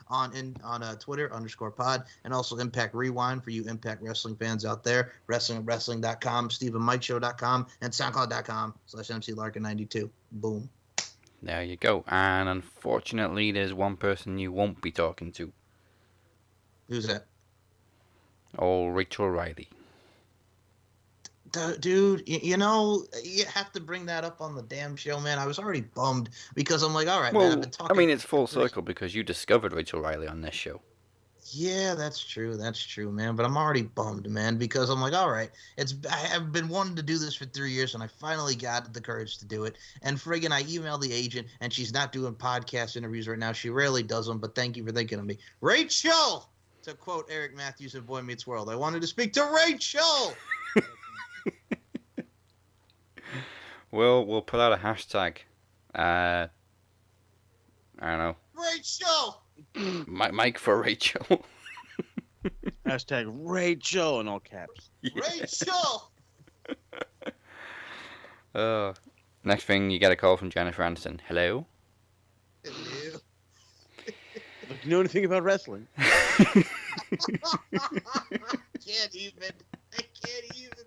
[SPEAKER 2] On Twitter _pod, and also Impact Rewind for you Impact Wrestling fans out there. Wrestling@wrestling.com, StephenMikeShow.com, and SoundCloud.com/MCLarkin92. Boom.
[SPEAKER 1] There you go. And unfortunately, there's one person you won't be talking to.
[SPEAKER 2] Who's that?
[SPEAKER 1] Oh, Rachel Riley.
[SPEAKER 2] Dude, you know, you have to bring that up on the damn show, man. I was already bummed because I'm like, all right, man, I've been talking.
[SPEAKER 1] I mean, it's full circle because you discovered Rachel Riley on this show.
[SPEAKER 2] Yeah, that's true, man. But I'm already bummed, man, because I'm like, all right, I have been wanting to do this for 3 years, and I finally got the courage to do it. And friggin', I emailed the agent, and she's not doing podcast interviews right now. She rarely does them, but thank you for thinking of me. Rachel! To quote Eric Matthews in Boy Meets World, I wanted to speak to Rachel!
[SPEAKER 1] We'll put out a hashtag. I don't know.
[SPEAKER 2] Rachel!
[SPEAKER 1] Mike for Rachel.
[SPEAKER 3] Hashtag Rachel in all caps.
[SPEAKER 2] Rachel!
[SPEAKER 1] Next thing, you get a call from Jennifer Aniston. Hello?
[SPEAKER 2] Hello.
[SPEAKER 3] Do you know anything about wrestling?
[SPEAKER 2] I can't even,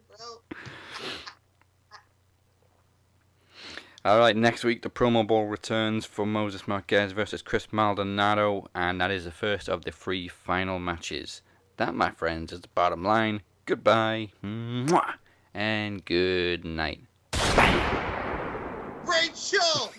[SPEAKER 2] bro.
[SPEAKER 1] Alright, next week the promo ball returns for Moses Marquez versus Chris Maldonado, and that is the first of the 3 final matches. That, my friends, is the bottom line. Goodbye, mwah, and good night.
[SPEAKER 2] Rachel!